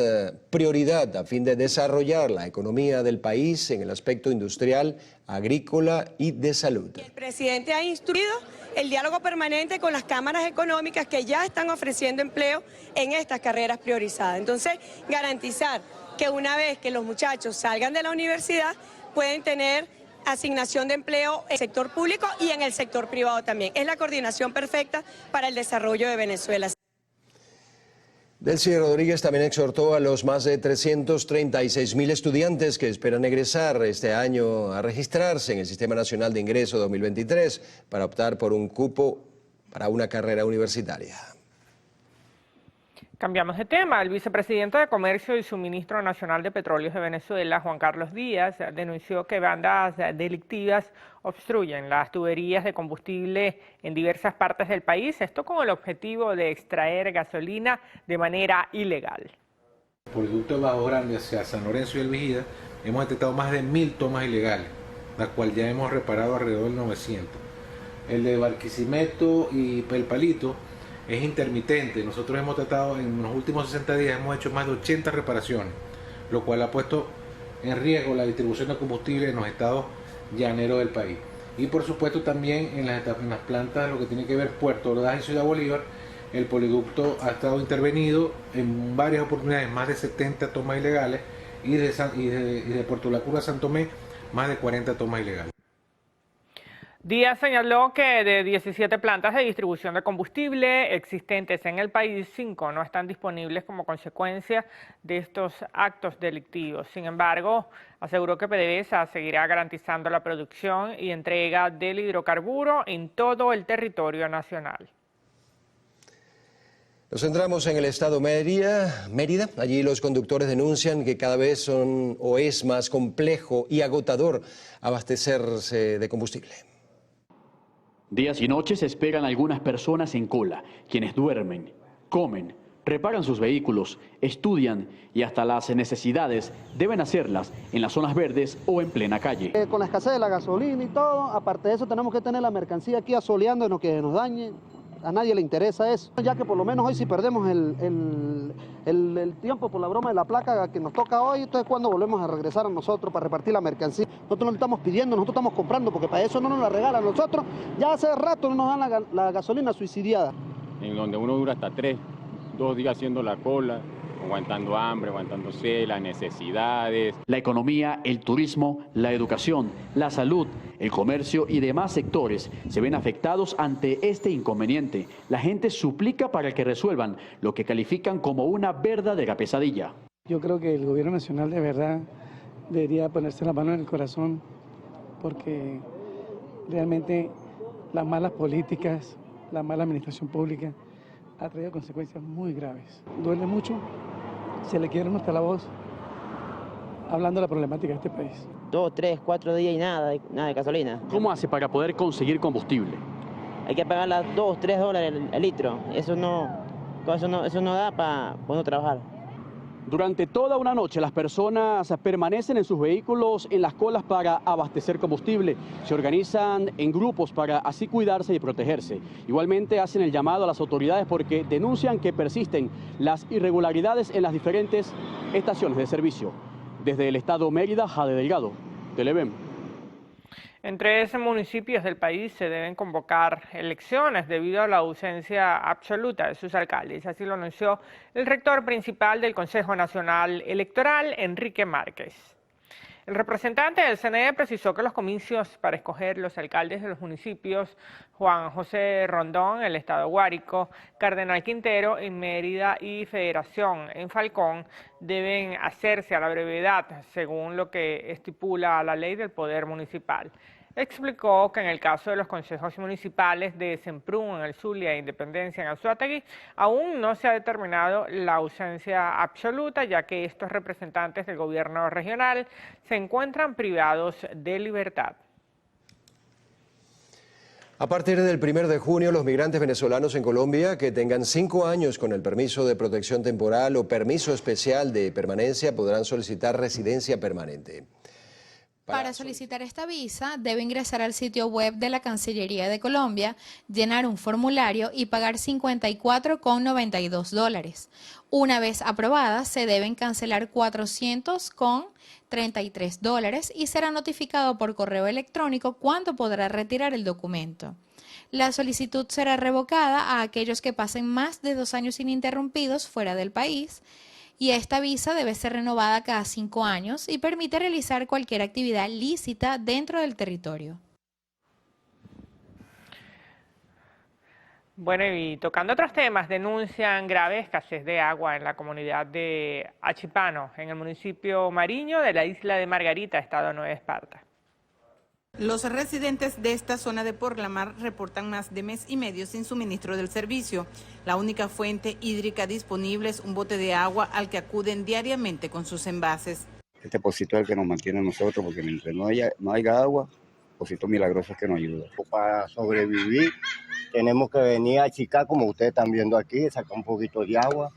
prioridad a fin de desarrollar la economía del país en el aspecto industrial, agrícola y de salud. El presidente ha instruido el diálogo permanente con las cámaras económicas que ya están ofreciendo empleo en estas carreras priorizadas. Entonces, garantizar que una vez que los muchachos salgan de la universidad pueden tener asignación de empleo en el sector público y en el sector privado también. Es la coordinación perfecta para el desarrollo de Venezuela. Delcy Rodríguez también exhortó a los más de 336.000 estudiantes que esperan egresar este año a registrarse en el Sistema Nacional de Ingreso 2023 para optar por un cupo para una carrera universitaria. Cambiamos de tema. El vicepresidente de Comercio y Suministro Nacional de Petróleos de Venezuela, Juan Carlos Díaz, denunció que bandas delictivas obstruyen las tuberías de combustible en diversas partes del país, esto con el objetivo de extraer gasolina de manera ilegal. Por el ducto de Bajo Grande hacia San Lorenzo y El Vigida hemos detectado más de 1000 tomas ilegales, las cuales ya hemos reparado alrededor de 900. El de Barquisimeto y El Palito es intermitente. Nosotros hemos tratado en los últimos 60 días, hemos hecho más de 80 reparaciones, lo cual ha puesto en riesgo la distribución de combustible en los estados llaneros del país. Y por supuesto también en las plantas, lo que tiene que ver Puerto Ordaz y Ciudad Bolívar, el poliducto ha estado intervenido en varias oportunidades, más de 70 tomas ilegales, y de Puerto La Cruz a San Tomé, más de 40 tomas ilegales. Díaz señaló que de 17 plantas de distribución de combustible existentes en el país, 5 no están disponibles como consecuencia de estos actos delictivos. Sin embargo, aseguró que PDVSA seguirá garantizando la producción y entrega del hidrocarburo en todo el territorio nacional. Nos centramos en el estado Mérida. Allí los conductores denuncian que cada vez es más complejo y agotador abastecerse de combustible. Días y noches esperan algunas personas en cola, quienes duermen, comen, reparan sus vehículos, estudian y hasta las necesidades deben hacerlas en las zonas verdes o en plena calle. Con la escasez de la gasolina y todo, aparte de eso tenemos que tener la mercancía aquí asoleando en lo que nos dañe. A nadie le interesa eso, ya que por lo menos hoy si perdemos el tiempo por la broma de la placa que nos toca hoy, entonces cuando volvemos a regresar a nosotros para repartir la mercancía. Nosotros no le estamos pidiendo, nosotros estamos comprando, porque para eso no nos la regalan. Nosotros ya hace rato no nos dan la gasolina suicidiada. En donde uno dura hasta 2 días haciendo la cola, aguantando hambre, aguantando sed, las necesidades. La economía, el turismo, la educación, la salud, el comercio y demás sectores se ven afectados ante este inconveniente. La gente suplica para que resuelvan lo que califican como una verdadera pesadilla. Yo creo que el gobierno nacional de verdad debería ponerse la mano en el corazón, porque realmente las malas políticas, la mala administración pública ha traído consecuencias muy graves. Duele mucho, se le quiere hasta la voz hablando de la problemática de este país. 2, 3, 4 días y nada de gasolina. ¿Cómo hace para poder conseguir combustible? Hay que pagar las 2, 3 dólares el litro. Eso no da para poder trabajar. Durante toda una noche las personas permanecen en sus vehículos en las colas para abastecer combustible. Se organizan en grupos para así cuidarse y protegerse. Igualmente hacen el llamado a las autoridades porque denuncian que persisten las irregularidades en las diferentes estaciones de servicio. Desde el estado Mérida, Jade Delgado, Televen. En 13 municipios del país se deben convocar elecciones debido a la ausencia absoluta de sus alcaldes. Así lo anunció el rector principal del Consejo Nacional Electoral, Enrique Márquez. El representante del CNE precisó que los comicios para escoger los alcaldes de los municipios Juan José Rondón, en el estado Guárico, Cardenal Quintero en Mérida y Federación en Falcón deben hacerse a la brevedad, según lo que estipula la ley del Poder Municipal. Explicó que en el caso de los consejos municipales de Semprún en el Zulia e Independencia en Anzoátegui, aún no se ha determinado la ausencia absoluta, ya que estos representantes del gobierno regional se encuentran privados de libertad. A partir del 1 de junio, los migrantes venezolanos en Colombia que tengan 5 años con el permiso de protección temporal o permiso especial de permanencia podrán solicitar residencia permanente. Para solicitar esta visa, debe ingresar al sitio web de la Cancillería de Colombia, llenar un formulario y pagar $54,92. Una vez aprobada, se deben cancelar $400,33 y será notificado por correo electrónico cuándo podrá retirar el documento. La solicitud será revocada a aquellos que pasen más de 2 años ininterrumpidos fuera del país, y esta visa debe ser renovada cada 5 años y permite realizar cualquier actividad lícita dentro del territorio. Bueno, y tocando otros temas, denuncian grave escasez de agua en la comunidad de Achipano, en el municipio Mariño de la isla de Margarita, estado Nueva Esparta. Los residentes de esta zona de Porlamar reportan más de mes y medio sin suministro del servicio. La única fuente hídrica disponible es un bote de agua al que acuden diariamente con sus envases. Este pocito es el que nos mantiene a nosotros, porque mientras no haya agua, pocito milagroso es que nos ayuda. Para sobrevivir tenemos que venir a achicar, como ustedes están viendo aquí, sacar un poquito de agua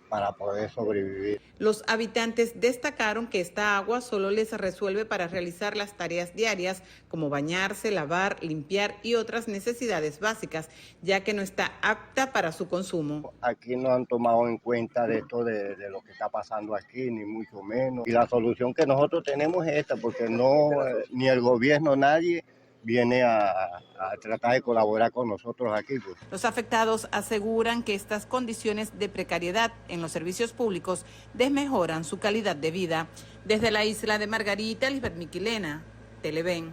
para poder sobrevivir. Los habitantes destacaron que esta agua solo les resuelve para realizar las tareas diarias como bañarse, lavar, limpiar y otras necesidades básicas, ya que no está apta para su consumo. Aquí no han tomado en cuenta de esto de lo que está pasando aquí, ni mucho menos. Y la solución que nosotros tenemos es esta, porque no ni el gobierno, nadie viene a tratar de colaborar con nosotros aquí. Pues. Los afectados aseguran que estas condiciones de precariedad en los servicios públicos desmejoran su calidad de vida. Desde la isla de Margarita, Lisbeth Miquilena, Televen.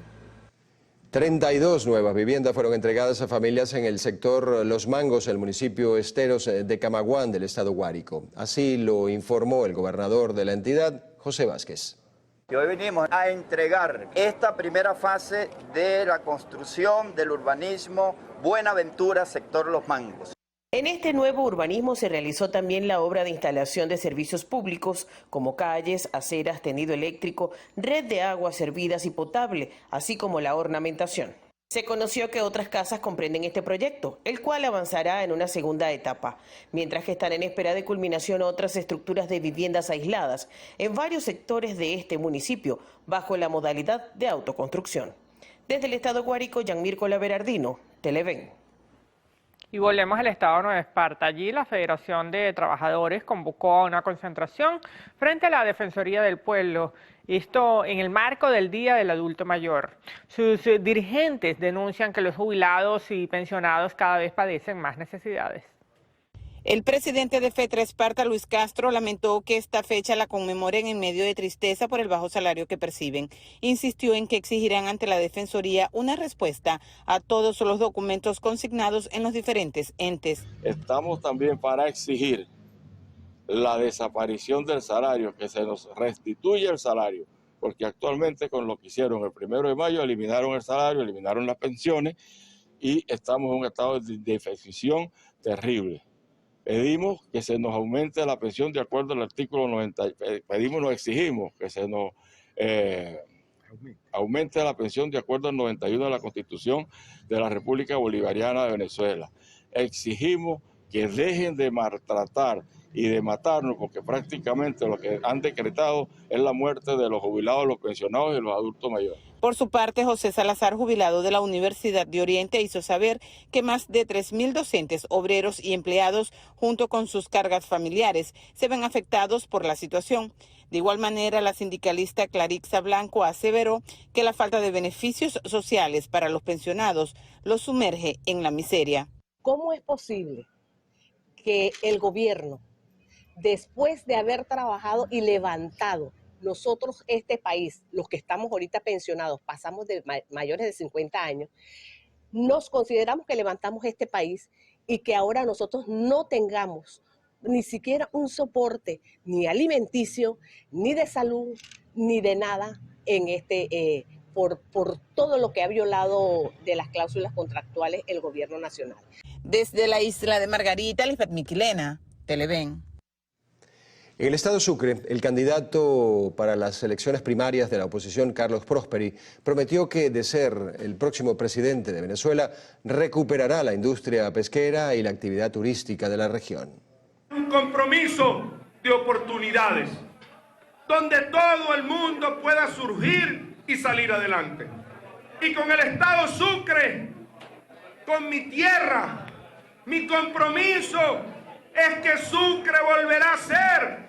32 nuevas viviendas fueron entregadas a familias en el sector Los Mangos, el municipio Esteros de Camaguán, del estado Guárico. Así lo informó el gobernador de la entidad, José Vázquez. Y hoy venimos a entregar esta primera fase de la construcción del urbanismo Buenaventura, sector Los Mangos. En este nuevo urbanismo se realizó también la obra de instalación de servicios públicos como calles, aceras, tendido eléctrico, red de agua servidas y potable, así como la ornamentación. Se conoció que otras casas comprenden este proyecto, el cual avanzará en una segunda etapa, mientras que están en espera de culminación otras estructuras de viviendas aisladas en varios sectores de este municipio, bajo la modalidad de autoconstrucción. Desde el estado Guárico, Yanmirko Berardino, Televen. Y volvemos al estado de Nueva Esparta. Allí la Federación de Trabajadores convocó a una concentración frente a la Defensoría del Pueblo. Esto en el marco del Día del Adulto Mayor. Sus dirigentes denuncian que los jubilados y pensionados cada vez padecen más necesidades. El presidente de FETRA Esparta, Luis Castro, lamentó que esta fecha la conmemoren en medio de tristeza por el bajo salario que perciben. Insistió en que exigirán ante la Defensoría una respuesta a todos los documentos consignados en los diferentes entes. Estamos también para exigir la desaparición del salario, que se nos restituya el salario, porque actualmente con lo que hicieron el 1 de mayo eliminaron el salario, eliminaron las pensiones y estamos en un estado de defección terrible. Pedimos que se nos aumente la pensión de acuerdo al artículo 90, nos exigimos que se nos aumente la pensión de acuerdo al 91 de la Constitución de la República Bolivariana de Venezuela. Exigimos que dejen de maltratar y de matarnos, porque prácticamente lo que han decretado es la muerte de los jubilados, los pensionados y los adultos mayores. Por su parte, José Salazar, jubilado de la Universidad de Oriente, hizo saber que más de 3.000 docentes, obreros y empleados, junto con sus cargas familiares, se ven afectados por la situación. De igual manera, la sindicalista Clarixa Blanco aseveró que la falta de beneficios sociales para los pensionados los sumerge en la miseria. ¿Cómo es posible que el gobierno, después de haber trabajado y levantado nosotros este país, los que estamos ahorita pensionados, pasamos de mayores de 50 años, nos consideramos que levantamos este país y que ahora nosotros no tengamos ni siquiera un soporte ni alimenticio, ni de salud, ni de nada en por todo lo que ha violado de las cláusulas contractuales el gobierno nacional? Desde la isla de Margarita, Lisbeth Miquilena, Televen. En el estado Sucre, el candidato para las elecciones primarias de la oposición, Carlos Prosperi, prometió que, de ser el próximo presidente de Venezuela, recuperará la industria pesquera y la actividad turística de la región. Un compromiso de oportunidades, donde todo el mundo pueda surgir y salir adelante. Y con el estado Sucre, con mi tierra, mi compromiso es que Sucre volverá a ser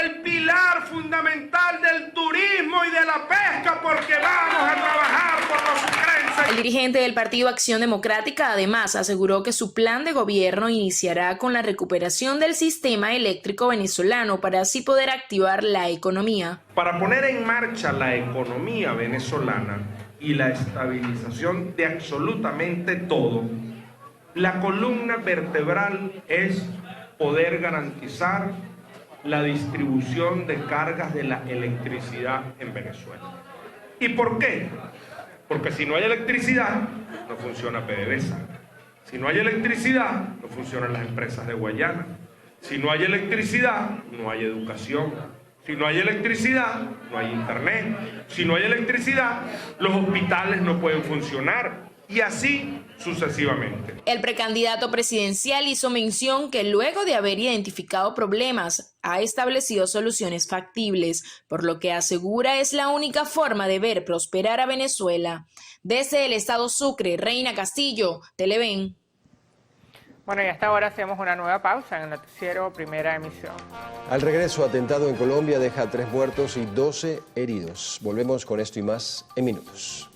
el pilar fundamental del turismo y de la pesca, porque vamos a trabajar por los sucrenses. El dirigente del Partido Acción Democrática además aseguró que su plan de gobierno iniciará con la recuperación del sistema eléctrico venezolano para así poder activar la economía. Para poner en marcha la economía venezolana y la estabilización de absolutamente todo, La columna vertebral es poder garantizar la distribución de cargas de la electricidad en Venezuela. ¿Y por qué? Porque si no hay electricidad, no funciona PDVSA. Si no hay electricidad, no funcionan las empresas de Guayana. Si no hay electricidad, no hay educación. Si no hay electricidad, no hay internet. Si no hay electricidad, los hospitales no pueden funcionar. Y así sucesivamente. El precandidato presidencial hizo mención que luego de haber identificado problemas, ha establecido soluciones factibles, por lo que asegura es la única forma de ver prosperar a Venezuela. Desde el estado Sucre, Reina Castillo, Televen. Bueno, y hasta ahora hacemos una nueva pausa en el noticiero Primera Emisión. Al regreso, atentado en Colombia deja 3 muertos y 12 heridos. Volvemos con esto y más en minutos.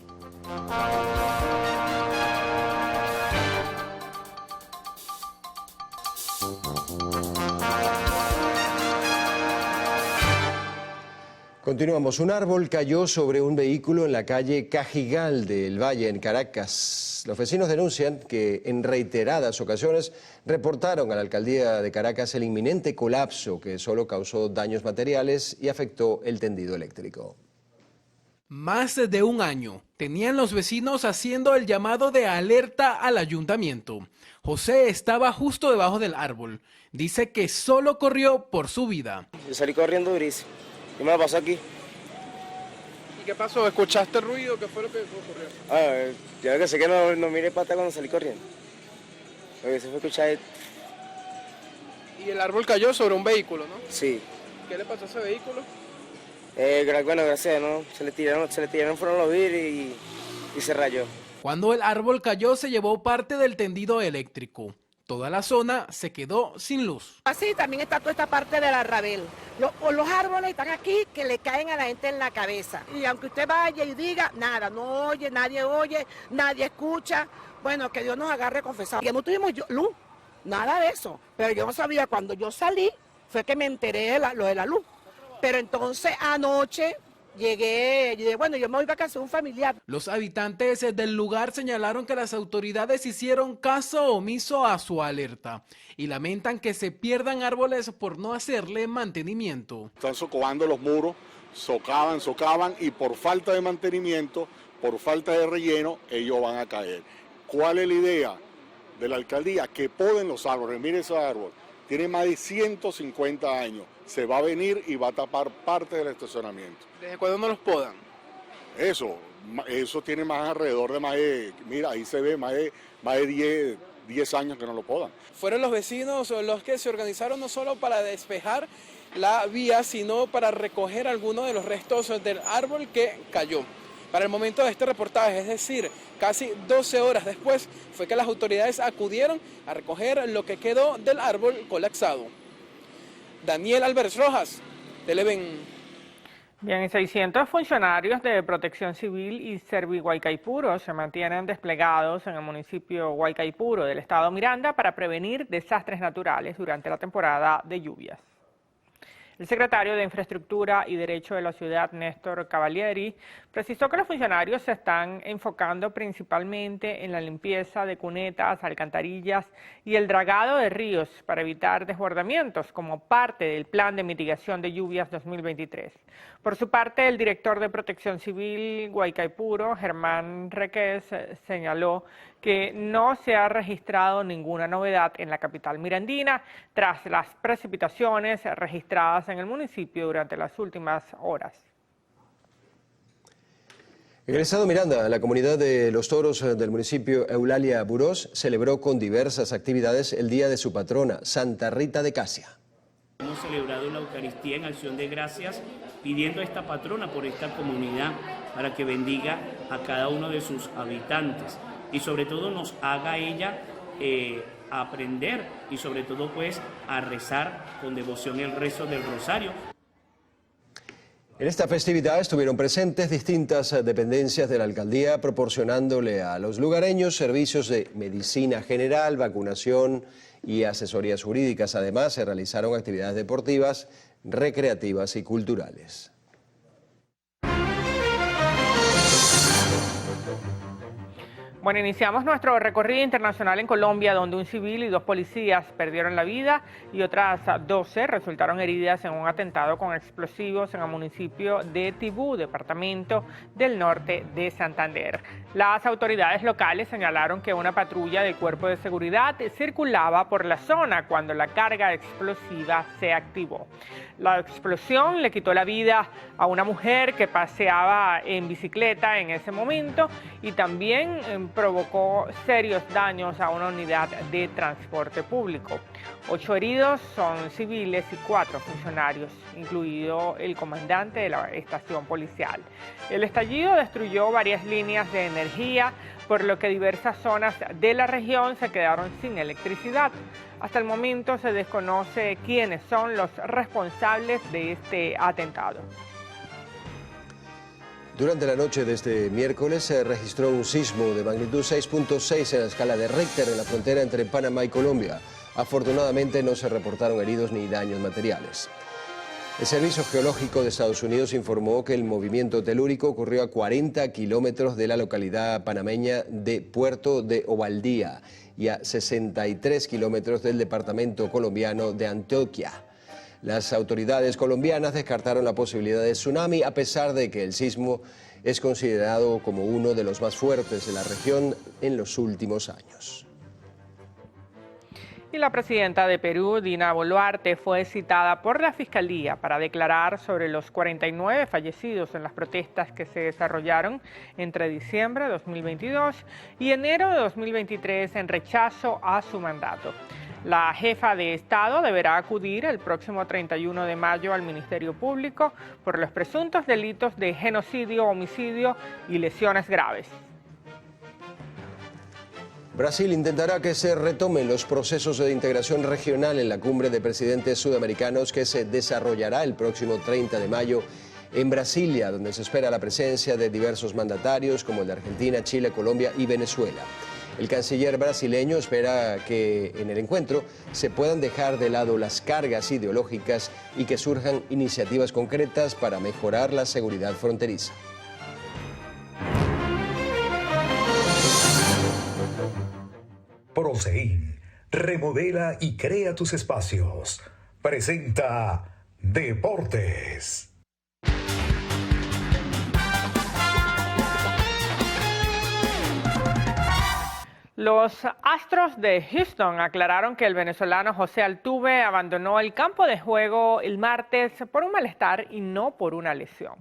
Continuamos. Un árbol cayó sobre un vehículo en la calle Cajigal del Valle, en Caracas. Los vecinos denuncian que en reiteradas ocasiones reportaron a la alcaldía de Caracas el inminente colapso que solo causó daños materiales y afectó el tendido eléctrico. Más de un año tenían los vecinos haciendo el llamado de alerta al ayuntamiento. José estaba justo debajo del árbol. Dice que solo corrió por su vida. Yo salí corriendo durísimo. ¿Qué me pasó aquí? ¿Y qué pasó? ¿Escuchaste el ruido? ¿Qué fue lo que ocurrió? Yo que sé que no miré para atrás cuando salí corriendo. Lo que se fue escuchar. Y el árbol cayó sobre un vehículo, ¿no? Sí. ¿Qué le pasó a ese vehículo? Bueno, gracias, ¿no? Se le tiraron fueron los vidrios y se rayó. Cuando el árbol cayó, se llevó parte del tendido eléctrico. Toda la zona se quedó sin luz. Así también está toda esta parte del arrabel. Los árboles están aquí que le caen a la gente en la cabeza. Y aunque usted vaya y diga, nada, no oye, nadie escucha. Bueno, que Dios nos agarre confesado. Y no tuvimos luz, nada de eso. Pero yo no sabía, cuando yo salí, fue que me enteré de lo de la luz. Pero entonces anoche llegué, bueno, yo me voy para casa de un familiar. Los habitantes del lugar señalaron que las autoridades hicieron caso omiso a su alerta y lamentan que se pierdan árboles por no hacerle mantenimiento. Están socavando los muros, socavan y por falta de mantenimiento, por falta de relleno, ellos van a caer. ¿Cuál es la idea de la alcaldía? Que poden los árboles. Mire ese árbol, tiene más de 150 años. Se va a venir y va a tapar parte del estacionamiento. ¿Desde cuándo no los podan? Eso tiene más alrededor de más de, mira, ahí se ve más de 10 años que no lo podan. Fueron los vecinos los que se organizaron no solo para despejar la vía, sino para recoger algunos de los restos del árbol que cayó. Para el momento de este reportaje, es decir, casi 12 horas después, fue que las autoridades acudieron a recoger lo que quedó del árbol colapsado. Daniel Álvarez Rojas, Televen. Bien, 600 funcionarios de Protección Civil y Serviguaycaipuro se mantienen desplegados en el municipio Guaycaipuro del estado Miranda para prevenir desastres naturales durante la temporada de lluvias. El secretario de Infraestructura y Derecho de la ciudad, Néstor Cavalieri, precisó que los funcionarios se están enfocando principalmente en la limpieza de cunetas, alcantarillas y el dragado de ríos para evitar desbordamientos como parte del Plan de Mitigación de Lluvias 2023. Por su parte, el director de Protección Civil Guaycaipuro, Germán Requés, señaló que no se ha registrado ninguna novedad en la capital mirandina tras las precipitaciones registradas en el municipio durante las últimas horas. En el estado Miranda, la comunidad de Los Toros del municipio Eulalia Burós celebró con diversas actividades el día de su patrona, Santa Rita de Casia. Hemos celebrado la Eucaristía en acción de gracias, pidiendo a esta patrona por esta comunidad para que bendiga a cada uno de sus habitantes y sobre todo nos haga ella aprender y sobre todo pues a rezar con devoción el rezo del rosario. En esta festividad estuvieron presentes distintas dependencias de la alcaldía proporcionándole a los lugareños servicios de medicina general, vacunación y asesorías jurídicas. Además, se realizaron actividades deportivas, recreativas y culturales. Bueno, iniciamos nuestro recorrido internacional en Colombia, donde un civil y 2 policías perdieron la vida y otras 12 resultaron heridas en un atentado con explosivos en el municipio de Tibú, departamento del norte de Santander. Las autoridades locales señalaron que una patrulla del Cuerpo de Seguridad circulaba por la zona cuando la carga explosiva se activó. La explosión le quitó la vida a una mujer que paseaba en bicicleta en ese momento y también provocó serios daños a una unidad de transporte público. 8 heridos son civiles y 4 funcionarios, incluido el comandante de la estación policial. El estallido destruyó varias líneas de energía, por lo que diversas zonas de la región se quedaron sin electricidad. Hasta el momento se desconoce quiénes son los responsables de este atentado. Durante la noche de este miércoles se registró un sismo de magnitud 6.6 en la escala de Richter en la frontera entre Panamá y Colombia. Afortunadamente no se reportaron heridos ni daños materiales. El Servicio Geológico de Estados Unidos informó que el movimiento telúrico ocurrió a 40 kilómetros de la localidad panameña de Puerto de Ovaldía y a 63 kilómetros del departamento colombiano de Antioquia. Las autoridades colombianas descartaron la posibilidad de tsunami a pesar de que el sismo es considerado como uno de los más fuertes de la región en los últimos años. Y la presidenta de Perú, Dina Boluarte, fue citada por la Fiscalía para declarar sobre los 49 fallecidos en las protestas que se desarrollaron entre diciembre de 2022 y enero de 2023 en rechazo a su mandato. La jefa de Estado deberá acudir el próximo 31 de mayo al Ministerio Público por los presuntos delitos de genocidio, homicidio y lesiones graves. Brasil intentará que se retomen los procesos de integración regional en la cumbre de presidentes sudamericanos que se desarrollará el próximo 30 de mayo en Brasilia, donde se espera la presencia de diversos mandatarios como el de Argentina, Chile, Colombia y Venezuela. El canciller brasileño espera que en el encuentro se puedan dejar de lado las cargas ideológicas y que surjan iniciativas concretas para mejorar la seguridad fronteriza. Prosein, remodela y crea tus espacios. Presenta Deportes. Los Astros de Houston aclararon que el venezolano José Altuve abandonó el campo de juego el martes por un malestar y no por una lesión.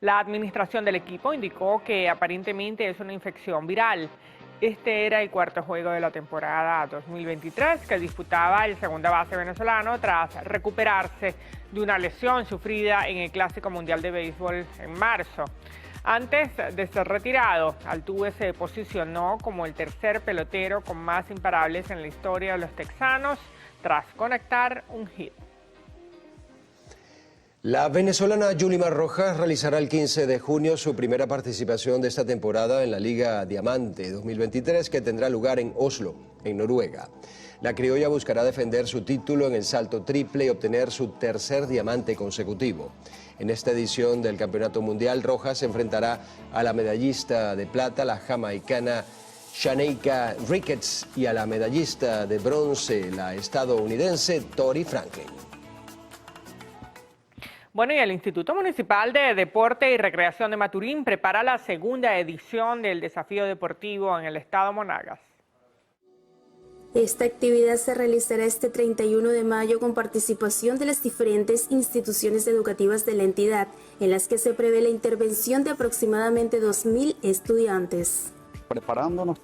La administración del equipo indicó que aparentemente es una infección viral. Este era el cuarto juego de la temporada 2023 que disputaba el segunda base venezolano tras recuperarse de una lesión sufrida en el Clásico Mundial de Béisbol en marzo. Antes de ser retirado, Altuve se posicionó como el tercer pelotero con más imparables en la historia de los texanos tras conectar un hit. La venezolana Yulimar Rojas realizará el 15 de junio su primera participación de esta temporada en la Liga Diamante 2023 que tendrá lugar en Oslo, en Noruega. La criolla buscará defender su título en el salto triple y obtener su tercer diamante consecutivo. En esta edición del Campeonato Mundial, Rojas se enfrentará a la medallista de plata, la jamaicana Shaneika Ricketts, y a la medallista de bronce, la estadounidense Tori Franklin. Bueno, y el Instituto Municipal de Deporte y Recreación de Maturín prepara la segunda edición del Desafío Deportivo en el estado Monagas. Esta actividad se realizará este 31 de mayo con participación de las diferentes instituciones educativas de la entidad, en las que se prevé la intervención de aproximadamente 2.000 estudiantes. Preparándonos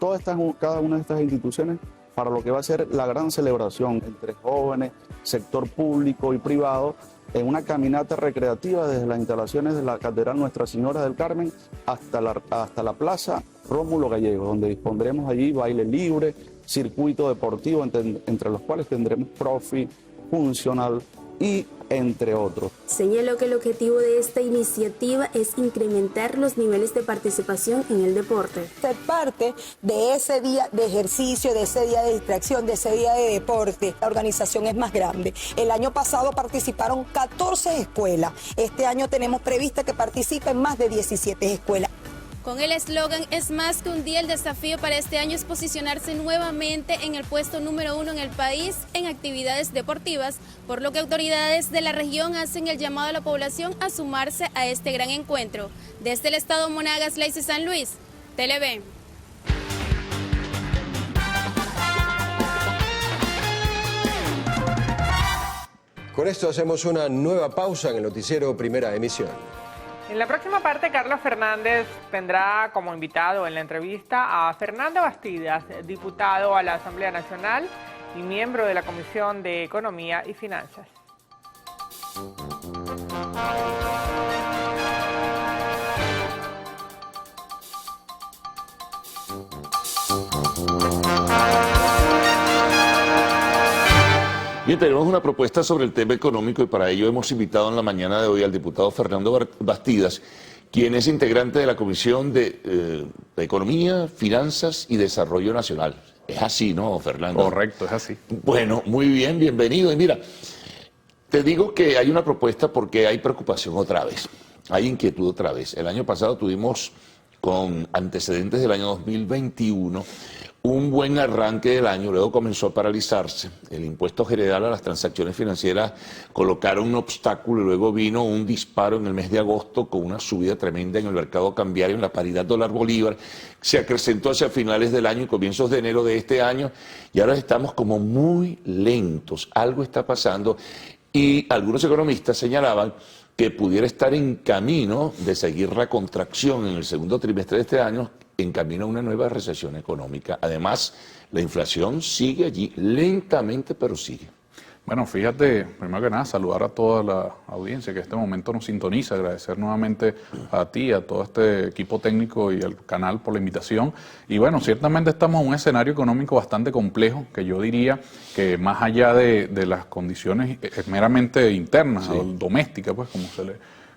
cada una de estas instituciones para lo que va a ser la gran celebración entre jóvenes, sector público y privado, en una caminata recreativa desde las instalaciones de la Catedral Nuestra Señora del Carmen hasta la Plaza Rómulo Gallego, donde dispondremos allí baile libre, circuito deportivo, entre los cuales tendremos profi, funcional y entre otros. Señaló que el objetivo de esta iniciativa es incrementar los niveles de participación en el deporte. Ser parte de ese día de ejercicio, de ese día de distracción, de ese día de deporte. La organización es más grande. El año pasado participaron 14 escuelas. Este año tenemos prevista que participen más de 17 escuelas. Con el eslogan "Es más que un día", el desafío para este año es posicionarse nuevamente en el puesto número 1 en el país en actividades deportivas, por lo que autoridades de la región hacen el llamado a la población a sumarse a este gran encuentro. Desde el estado Monagas, Lacey San Luis, Televen. Con esto hacemos una nueva pausa en el noticiero Primera Emisión. En la próxima parte, Carlos Fernández tendrá como invitado en la entrevista a Fernando Bastidas, diputado a la Asamblea Nacional y miembro de la Comisión de Economía y Finanzas. Bien, tenemos una propuesta sobre el tema económico y para ello hemos invitado en la mañana de hoy al diputado Fernando Bastidas, quien es integrante de la Comisión de Economía, Finanzas y Desarrollo Nacional. Es así, ¿no, Fernando? Correcto, es así. Bueno, muy bien, bienvenido. Y mira, te digo que hay una propuesta porque hay preocupación otra vez, hay inquietud otra vez. El año pasado tuvimos, con antecedentes del año 2021, un buen arranque del año, luego comenzó a paralizarse. El impuesto general a las transacciones financieras colocaron un obstáculo y luego vino un disparo en el mes de agosto con una subida tremenda en el mercado cambiario, en la paridad dólar-bolívar. Se acrecentó hacia finales del año y comienzos de enero de este año y ahora estamos como muy lentos. Algo está pasando y algunos economistas señalaban que pudiera estar en camino de seguir la contracción en el segundo trimestre de este año, en camino a una nueva recesión económica. Además, la inflación sigue allí, lentamente, pero sigue. Bueno, fíjate, primero que nada, saludar a toda la audiencia que en este momento nos sintoniza, agradecer nuevamente a ti, a todo este equipo técnico y al canal por la invitación. Y bueno, ciertamente estamos en un escenario económico bastante complejo, que yo diría que más allá de las condiciones meramente internas, sí, o domésticas, pues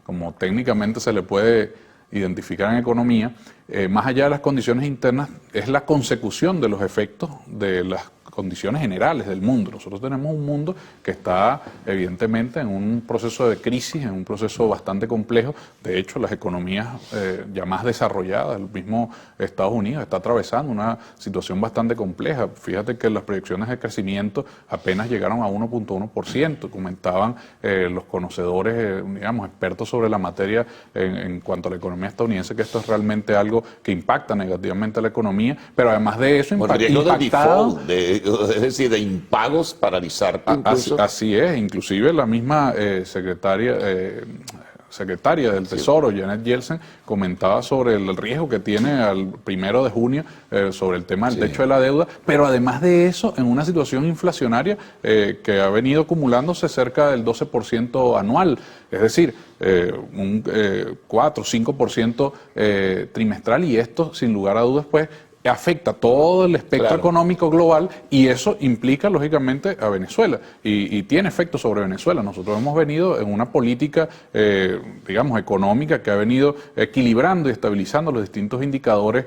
como técnicamente se le puede identificar en economía, más allá de las condiciones internas, es la consecución de los efectos de las condiciones generales del mundo. Nosotros tenemos un mundo que está evidentemente en un proceso de crisis, en un proceso bastante complejo. De hecho, las economías ya más desarrolladas, el mismo Estados Unidos está atravesando una situación bastante compleja. Fíjate que las proyecciones de crecimiento apenas llegaron a 1.1%. Comentaban los conocedores, digamos, expertos sobre la materia en cuanto a la economía estadounidense, que esto es realmente algo que impacta negativamente a la economía, pero además de eso impactado, es decir, de impagos, paralizar. Así es, inclusive la misma secretaria del Tesoro, Janet Yellen, comentaba sobre el riesgo que tiene al 1 de junio sobre el tema del techo de la deuda, pero además de eso, en una situación inflacionaria que ha venido acumulándose cerca del 12% anual, es decir, un 4 o 5% trimestral, y esto, sin lugar a dudas, pues, afecta todo el espectro económico global, y eso implica lógicamente a Venezuela y tiene efectos sobre Venezuela. Nosotros hemos venido en una política, digamos, económica que ha venido equilibrando y estabilizando los distintos indicadores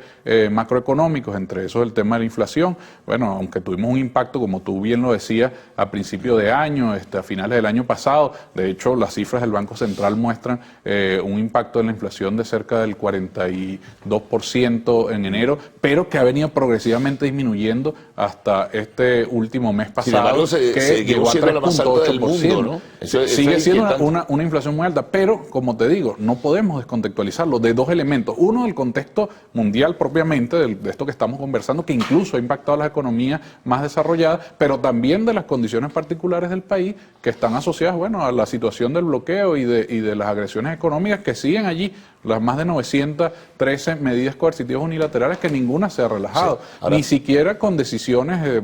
macroeconómicos, entre esos el tema de la inflación. Bueno, aunque tuvimos un impacto, como tú bien lo decías, a principio de año, a finales del año pasado. De hecho, las cifras del Banco Central muestran un impacto en la inflación de cerca del 42% en enero, pero que ha venido progresivamente disminuyendo hasta este último mes pasado, que llegó a 3.8%. ¿no? Sigue siendo una inflación muy alta, pero, como te digo, no podemos descontextualizarlo de dos elementos. Uno, del contexto mundial propiamente, de esto que estamos conversando, que incluso ha impactado a las economías más desarrolladas, pero también de las condiciones particulares del país que están asociadas, bueno, a la situación del bloqueo y de las agresiones económicas que siguen allí, las más de 913 medidas coercitivas unilaterales, que ninguna se ha relajado, ni siquiera con decisiones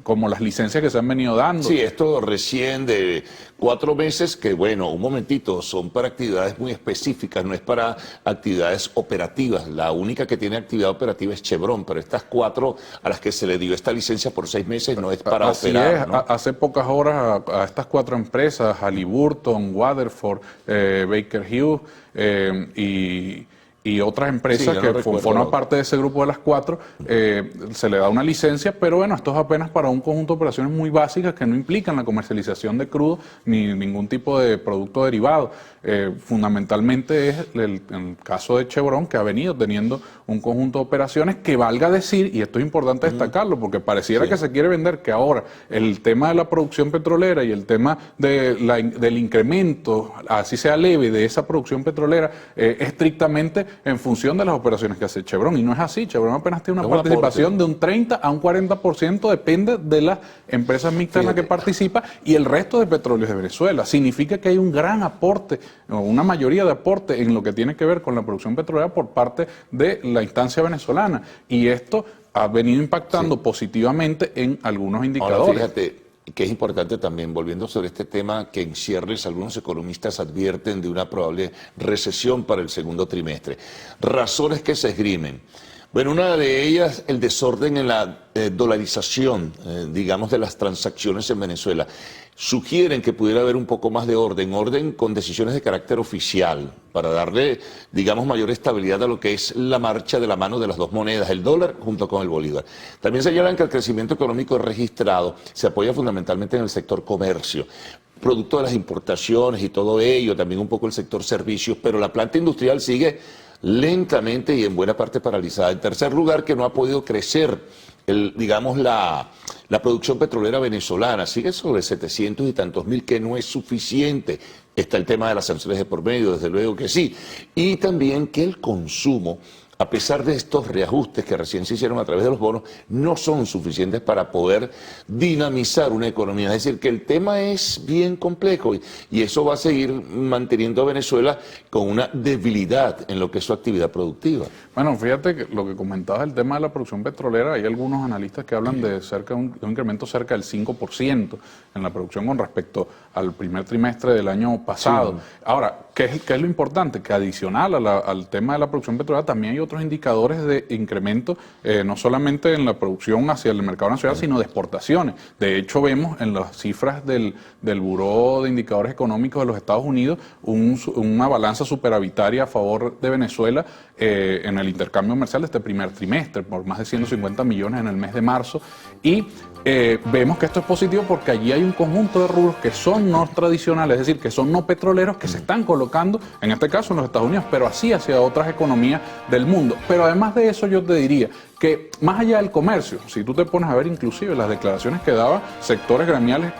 como las licencias que se han venido dando. Sí, esto recién de 4 meses que, bueno, un momentito, son para actividades muy específicas, no es para actividades operativas. La única que tiene actividad operativa es Chevron, pero estas 4 a las que se le dio esta licencia por 6 meses no es para operar. ¿No? Hace pocas horas a estas 4 empresas, Halliburton, Waterford, Baker Hughes y otras empresas Sí, que no forman parte de ese grupo de las 4, se le da una licencia, pero bueno, esto es apenas para un conjunto de operaciones muy básicas que no implican la comercialización de crudo ni ningún tipo de producto derivado. Fundamentalmente es el caso de Chevron, que ha venido teniendo un conjunto de operaciones que, valga decir, y esto es importante destacarlo, porque pareciera que se quiere vender que ahora el tema de la producción petrolera y el tema del incremento, así sea leve, de esa producción petrolera, estrictamente en función de las operaciones que hace Chevron, y no es así. Chevron apenas tiene una participación de un 30 a un 40%, depende de las empresas mixtas en las que participa, y el resto de petróleos de Venezuela. Significa que hay un gran aporte, una mayoría de aporte en lo que tiene que ver con la producción petrolera por parte de la instancia venezolana, y esto ha venido impactando positivamente en algunos indicadores. Ahora, fíjate que es importante también, volviendo sobre este tema, que en cierres algunos economistas advierten de una probable recesión para el segundo trimestre. Razones que se esgrimen. Bueno, una de ellas, el desorden en la dolarización, digamos, de las transacciones en Venezuela. Sugieren que pudiera haber un poco más de orden con decisiones de carácter oficial, para darle, digamos, mayor estabilidad a lo que es la marcha de la mano de las dos monedas, el dólar junto con el bolívar. También señalan que el crecimiento económico registrado se apoya fundamentalmente en el sector comercio, producto de las importaciones y todo ello, también un poco el sector servicios, pero la planta industrial sigue lentamente y en buena parte paralizada. En tercer lugar, que no ha podido crecer la producción petrolera venezolana, sigue sobre 700 y tantos mil, que no es suficiente. Está el tema de las sanciones de por medio, desde luego que sí. Y también que el consumo, a pesar de estos reajustes que recién se hicieron a través de los bonos, no son suficientes para poder dinamizar una economía. Es decir, que el tema es bien complejo y eso va a seguir manteniendo a Venezuela con una debilidad en lo que es su actividad productiva. Bueno, fíjate que lo que comentabas del tema de la producción petrolera, hay algunos analistas que hablan de un incremento cerca del 5% en la producción con respecto al primer trimestre del año pasado. Sí. Ahora, ¿qué es lo importante? Que adicional al tema de la producción petrolera también hay otros indicadores de incremento, no solamente en la producción hacia el mercado nacional, sino de exportaciones. De hecho, vemos en las cifras del Buró de Indicadores Económicos de los Estados Unidos una balanza superavitaria a favor de Venezuela en el intercambio comercial de este primer trimestre, por más de 150 millones en el mes de marzo, y vemos que esto es positivo porque allí hay un conjunto de rubros que son no tradicionales, es decir, que son no petroleros, que se están colocando, en este caso en los Estados Unidos, pero así hacia otras economías del mundo. Pero además de eso, yo te diría que más allá del comercio, si tú te pones a ver inclusive las declaraciones que daban sectores gremiales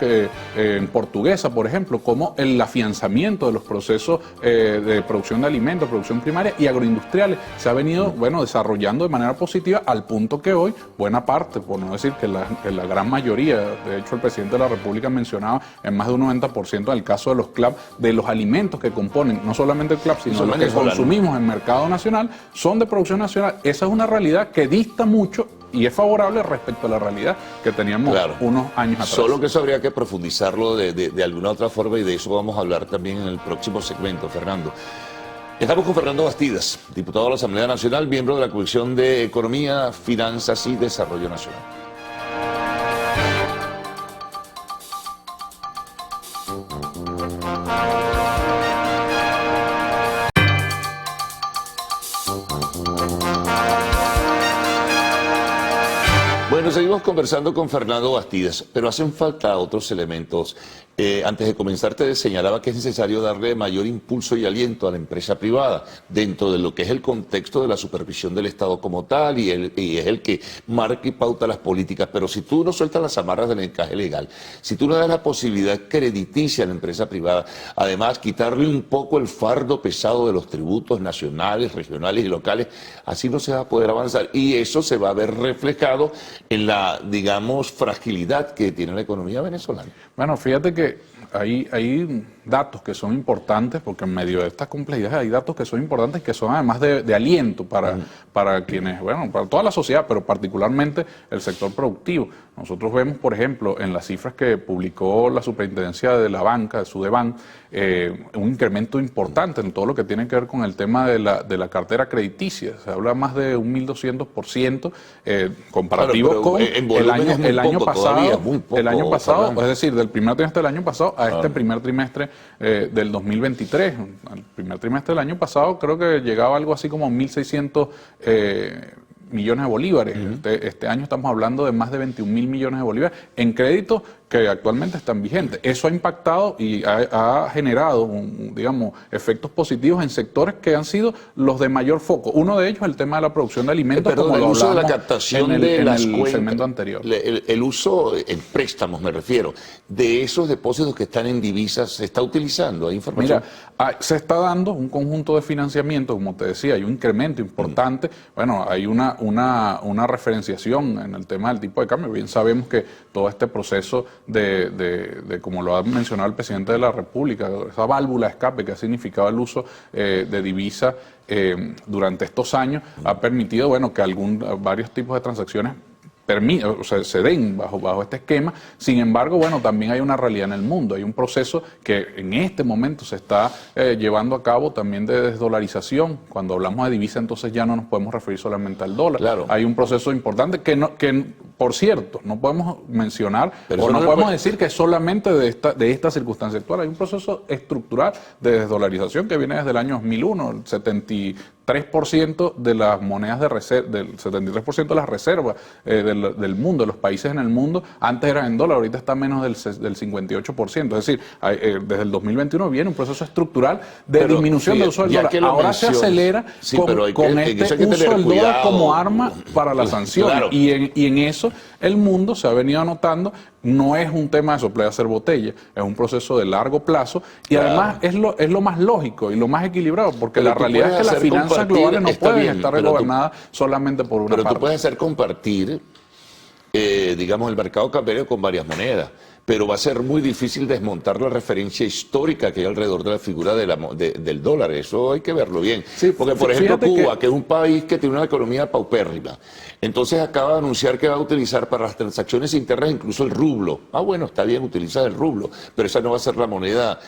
en Portuguesa, por ejemplo, como el afianzamiento de los procesos de producción de alimentos, producción primaria y agroindustriales, se ha venido desarrollando de manera positiva, al punto que hoy buena parte, por no decir que la gran mayoría, de hecho el presidente de la República mencionaba en más de un 90% en el caso de los CLAP, de los alimentos que componen no solamente el CLAP, sino los que consumimos en mercado nacional, son de producción nacional. Esa es una realidad que dista mucho y es favorable respecto a la realidad que teníamos unos años atrás. Solo que eso habría que profundizarlo de alguna otra forma, y de eso vamos a hablar también en el próximo segmento, Fernando. Estamos con Fernando Bastidas, diputado de la Asamblea Nacional, miembro de la Comisión de Economía, Finanzas y Desarrollo Nacional. Bueno, seguimos conversando con Fernando Bastidas, pero hacen falta otros elementos. Antes de comenzar te señalaba que es necesario darle mayor impulso y aliento a la empresa privada dentro de lo que es el contexto de la supervisión del Estado como tal, y es el que marca y pauta las políticas. Pero si tú no sueltas las amarras del encaje legal, si tú no das la posibilidad crediticia a la empresa privada, además quitarle un poco el fardo pesado de los tributos nacionales, regionales y locales, así no se va a poder avanzar, y eso se va a ver reflejado en la, digamos, fragilidad que tiene la economía venezolana. Bueno, fíjate que hay datos que son importantes, porque en medio de estas complejidades hay datos que son importantes, que son además de aliento para quienes, para toda la sociedad, pero particularmente el sector productivo. Nosotros vemos, por ejemplo, en las cifras que publicó la Superintendencia de la Banca, de Sudeban, un incremento importante en todo lo que tiene que ver con el tema de la cartera crediticia. Se habla más de un 1.200% comparativo con el año pasado. El año pasado, es decir, del primer trimestre del año pasado a este primer trimestre trimestre del 2023. El primer trimestre del año pasado creo que llegaba algo así como 1.600 millones de bolívares. Este año estamos hablando de más de 21.000 millones de bolívares en créditos que actualmente están vigentes. Eso ha impactado y ha generado, digamos, efectos positivos en sectores que han sido los de mayor foco. Uno de ellos es el tema de la producción de alimentos, Perdón, como el lo uso de la hablamos captación en de las el cuentas, segmento anterior. El uso en préstamos, me refiero, de esos depósitos que están en divisas, ¿se está utilizando? ¿Hay información? Mira, se está dando un conjunto de financiamiento, como te decía, hay un incremento importante. Bueno, hay una referenciación en el tema del tipo de cambio. Bien sabemos que todo este proceso de como lo ha mencionado el presidente de la República, esa válvula de escape que ha significado el uso de divisa durante estos años, ha permitido, bueno, que varios tipos de transacciones se den bajo este esquema. Sin embargo, bueno, también hay una realidad en el mundo, hay un proceso que en este momento se está llevando a cabo también de desdolarización. Cuando hablamos de divisa, entonces ya no nos podemos referir solamente al dólar. Claro. Hay un proceso importante que por cierto, no podemos mencionar o no podemos decir que solamente de esta circunstancia actual. Hay un proceso estructural de desdolarización que viene desde el año 2001, el 73% de las monedas de reserva, del 73% de las reservas del mundo, de los países en el mundo, antes eran en dólar, ahorita está menos del 58%. Es decir, desde el 2021 viene un proceso estructural de disminución del uso del dólar. Ahora se acelera con este uso del dólar como arma para las sanciones. Claro. Y en eso el mundo se ha venido anotando. No es un tema de soplar y hacer botella, es un proceso de largo plazo y además es lo más lógico y lo más equilibrado, porque la realidad es que las finanzas globales no pueden estar gobernadas solamente por una parte. Pero tú puedes hacer compartir, digamos, el mercado cambiario con varias monedas, pero va a ser muy difícil desmontar la referencia histórica que hay alrededor de la figura del dólar. Eso hay que verlo bien. Sí, porque, por ejemplo, Cuba, que es un país que tiene una economía paupérrima, entonces acaba de anunciar que va a utilizar para las transacciones internas incluso el rublo. Ah, bueno, está bien, utiliza el rublo, pero esa no va a ser la moneda,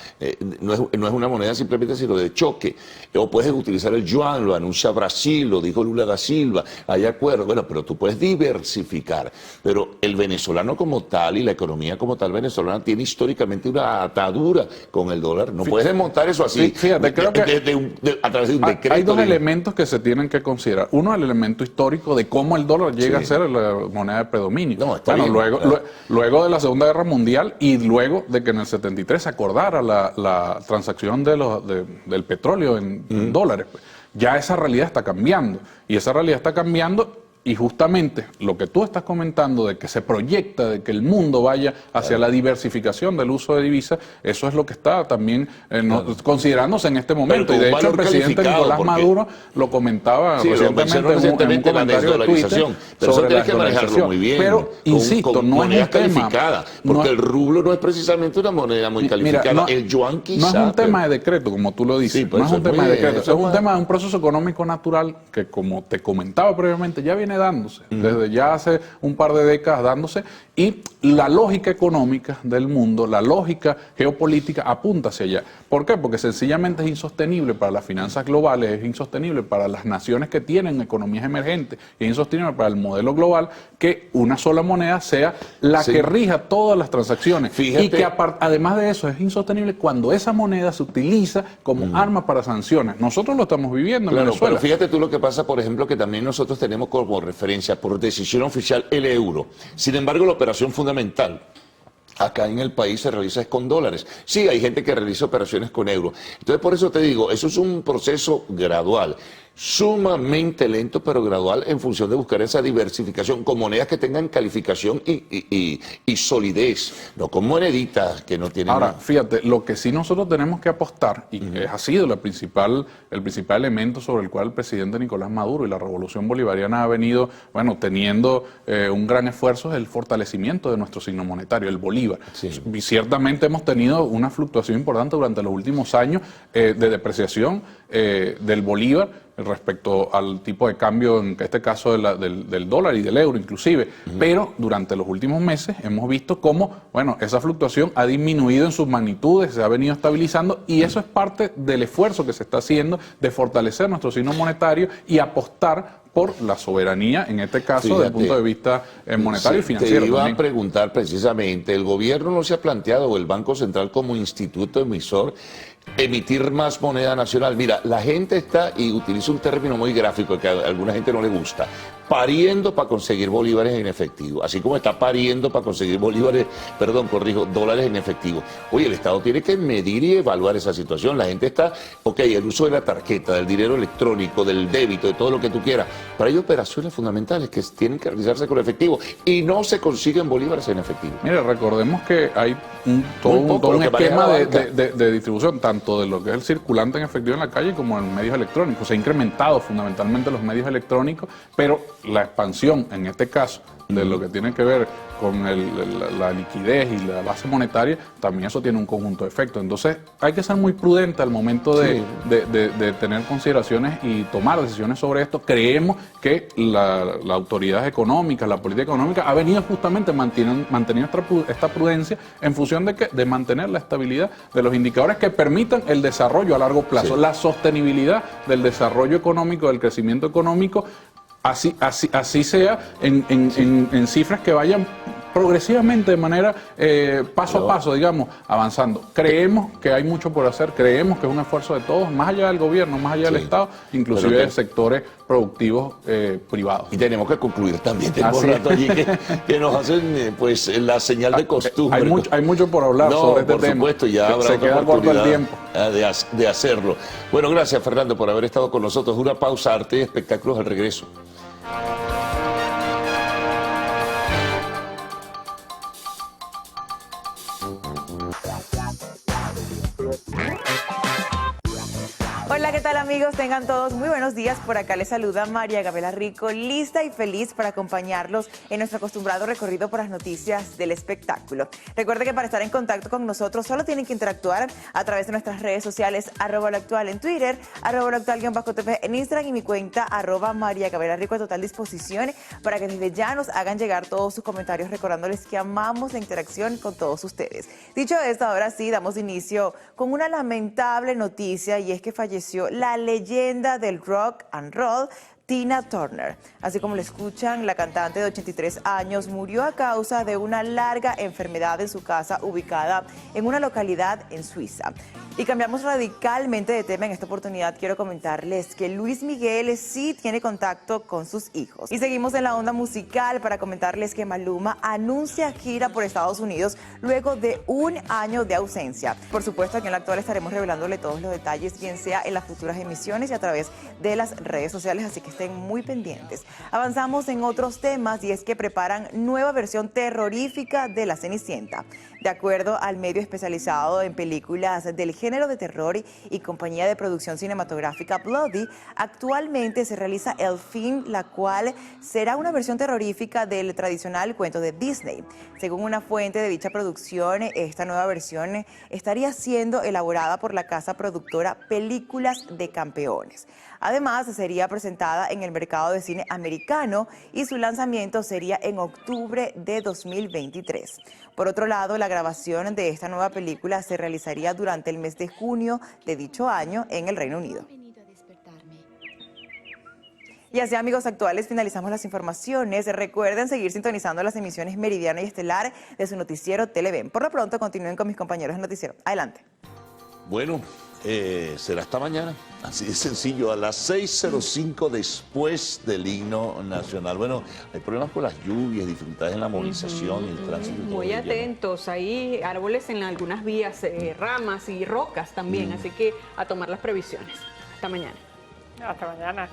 no es una moneda simplemente sino de choque. O puedes utilizar el yuan, lo anuncia Brasil, lo dijo Lula da Silva, hay acuerdo. Bueno, pero tú puedes diversificar. Pero el venezolano como tal y la economía como tal venezolana tiene históricamente una atadura con el dólar. No puedes desmontar eso así. Fíjate, creo que a través de un decreto. Hay dos elementos que se tienen que considerar. Uno, el elemento histórico de cómo el dólar llega a ser la moneda de predominio. Luego de la Segunda Guerra Mundial y luego de que en el 73 se acordara la transacción del petróleo en dólares. Ya esa realidad está cambiando. Y esa realidad está cambiando. Y justamente lo que tú estás comentando de que se proyecta, de que el mundo vaya hacia la diversificación del uso de divisas, eso es lo que está también considerándose en este momento. Y de hecho el presidente Nicolás Maduro lo comentaba recientemente en un comentario de Twitter. Pero eso tienes que manejarlo muy bien. Pero, insisto, no es un tema porque el rublo no es precisamente una moneda muy calificada. El yuan quizá. No es un tema de decreto, como tú lo dices. No es un tema de decreto. Es un tema de un proceso económico natural que, como te comentaba previamente, ya viene dándose, desde ya hace un par de décadas dándose, y la lógica económica del mundo, la lógica geopolítica apunta hacia allá. ¿Por qué? Porque sencillamente es insostenible para las finanzas globales, es insostenible para las naciones que tienen economías emergentes, es insostenible para el modelo global que una sola moneda sea la que rija todas las transacciones. Fíjate. Y que además de eso es insostenible cuando esa moneda se utiliza como arma para sanciones. Nosotros lo estamos viviendo en Venezuela. Pero fíjate tú lo que pasa, por ejemplo, que también nosotros tenemos como referencia por decisión oficial el euro. Sin embargo, la operación fundamental acá en el país se realiza con dólares. Sí, hay gente que realiza operaciones con euros. Entonces, por eso te digo, eso es un proceso gradual, sumamente lento, pero gradual, en función de buscar esa diversificación con monedas que tengan calificación y solidez, no con moneditas que no tienen... Ahora, fíjate, lo que sí nosotros tenemos que apostar, y que ha sido el principal elemento sobre el cual el presidente Nicolás Maduro y la Revolución Bolivariana ha venido, bueno, teniendo un gran esfuerzo, es el fortalecimiento de nuestro signo monetario, el bolívar. Y ciertamente hemos tenido una fluctuación importante durante los últimos años de depreciación del bolívar, respecto al tipo de cambio, en este caso del dólar y del euro inclusive, pero durante los últimos meses hemos visto cómo, bueno, esa fluctuación ha disminuido en sus magnitudes, se ha venido estabilizando y eso es parte del esfuerzo que se está haciendo de fortalecer nuestro signo monetario y apostar por la soberanía, en este caso, desde el punto de vista monetario y financiero. Te iba también a preguntar precisamente, ¿el gobierno no se ha planteado, o el Banco Central como instituto emisor, emitir más moneda nacional? Mira, la gente está, y utilizo un término muy gráfico que a alguna gente no le gusta, pariendo para conseguir bolívares en efectivo, así como está pariendo para conseguir dólares en efectivo. Oye, el Estado tiene que medir y evaluar esa situación. La gente está, el uso de la tarjeta, del dinero electrónico, del débito, de todo lo que tú quieras, pero hay operaciones fundamentales que tienen que realizarse con efectivo y no se consiguen bolívares en efectivo. Mire, recordemos que hay todo un esquema de distribución, tanto de lo que es el circulante en efectivo en la calle como en medios electrónicos. Se ha incrementado fundamentalmente los medios electrónicos, pero la expansión, en este caso, de lo que tiene que ver con la liquidez y la base monetaria, también eso tiene un conjunto de efectos. Entonces, hay que ser muy prudente al momento de tener consideraciones y tomar decisiones sobre esto. Creemos que la autoridad económica, la política económica, ha venido justamente manteniendo esta prudencia en función de mantener la estabilidad de los indicadores que permitan el desarrollo a largo plazo, la sostenibilidad del desarrollo económico, del crecimiento económico, así sea en cifras que vayan progresivamente, de manera paso a paso, digamos, avanzando. Creemos que hay mucho por hacer, creemos que es un esfuerzo de todos, más allá del gobierno, más allá del Estado, inclusive de sectores productivos privados. Y tenemos que concluir también, tenemos un rato allí que nos hacen pues la señal de costumbre. Hay mucho por hablar sobre este tema. Por supuesto, ya habrá se queda corto el tiempo de hacerlo. Bueno, gracias Fernando por haber estado con nosotros. Una pausa, arte y espectáculos al regreso. Hola, ¿qué tal amigos? Tengan todos muy buenos días. Por acá les saluda María Gabriela Rico, lista y feliz para acompañarlos en nuestro acostumbrado recorrido por las noticias del espectáculo. Recuerde que para estar en contacto con nosotros solo tienen que interactuar a través de nuestras redes sociales, @loactual en Twitter, @loactual_tv en Instagram y mi cuenta @María Gabriela Rico a total disposición para que desde ya nos hagan llegar todos sus comentarios, recordándoles que amamos la interacción con todos ustedes. Dicho esto, ahora sí, damos inicio con una lamentable noticia y es que falleció la leyenda del rock and roll, Tina Turner. Así como lo escuchan, la cantante de 83 años murió a causa de una larga enfermedad en su casa ubicada en una localidad en Suiza. Y cambiamos radicalmente de tema. En esta oportunidad quiero comentarles que Luis Miguel sí tiene contacto con sus hijos. Y seguimos en la onda musical para comentarles que Maluma anuncia gira por Estados Unidos luego de un año de ausencia. Por supuesto, aquí en La Actual estaremos revelándole todos los detalles, bien sea en las futuras emisiones y a través de las redes sociales, así que estén muy pendientes. Avanzamos en otros temas y es que preparan nueva versión terrorífica de La Cenicienta. De acuerdo al medio especializado en películas del género de terror y compañía de producción cinematográfica Bloody, actualmente se realiza El Film, la cual será una versión terrorífica del tradicional cuento de Disney. Según una fuente de dicha producción, esta nueva versión estaría siendo elaborada por la casa productora Películas de Campeones. Además, sería presentada en el mercado de cine americano y su lanzamiento sería en octubre de 2023. Por otro lado, la grabación de esta nueva película se realizaría durante el mes de junio de dicho año en el Reino Unido. Y así, amigos actuales, finalizamos las informaciones. Recuerden seguir sintonizando las emisiones Meridiana y Estelar de su noticiero Televen. Por lo pronto, continúen con mis compañeros de noticiero. Adelante. Bueno, será esta mañana, así de sencillo, a las 6:05 después del himno nacional. Bueno, hay problemas con las lluvias, dificultades en la movilización y el tránsito. Muy atentos, hay árboles en algunas vías, ramas y rocas también, así que a tomar las previsiones. Hasta mañana. Hasta mañana.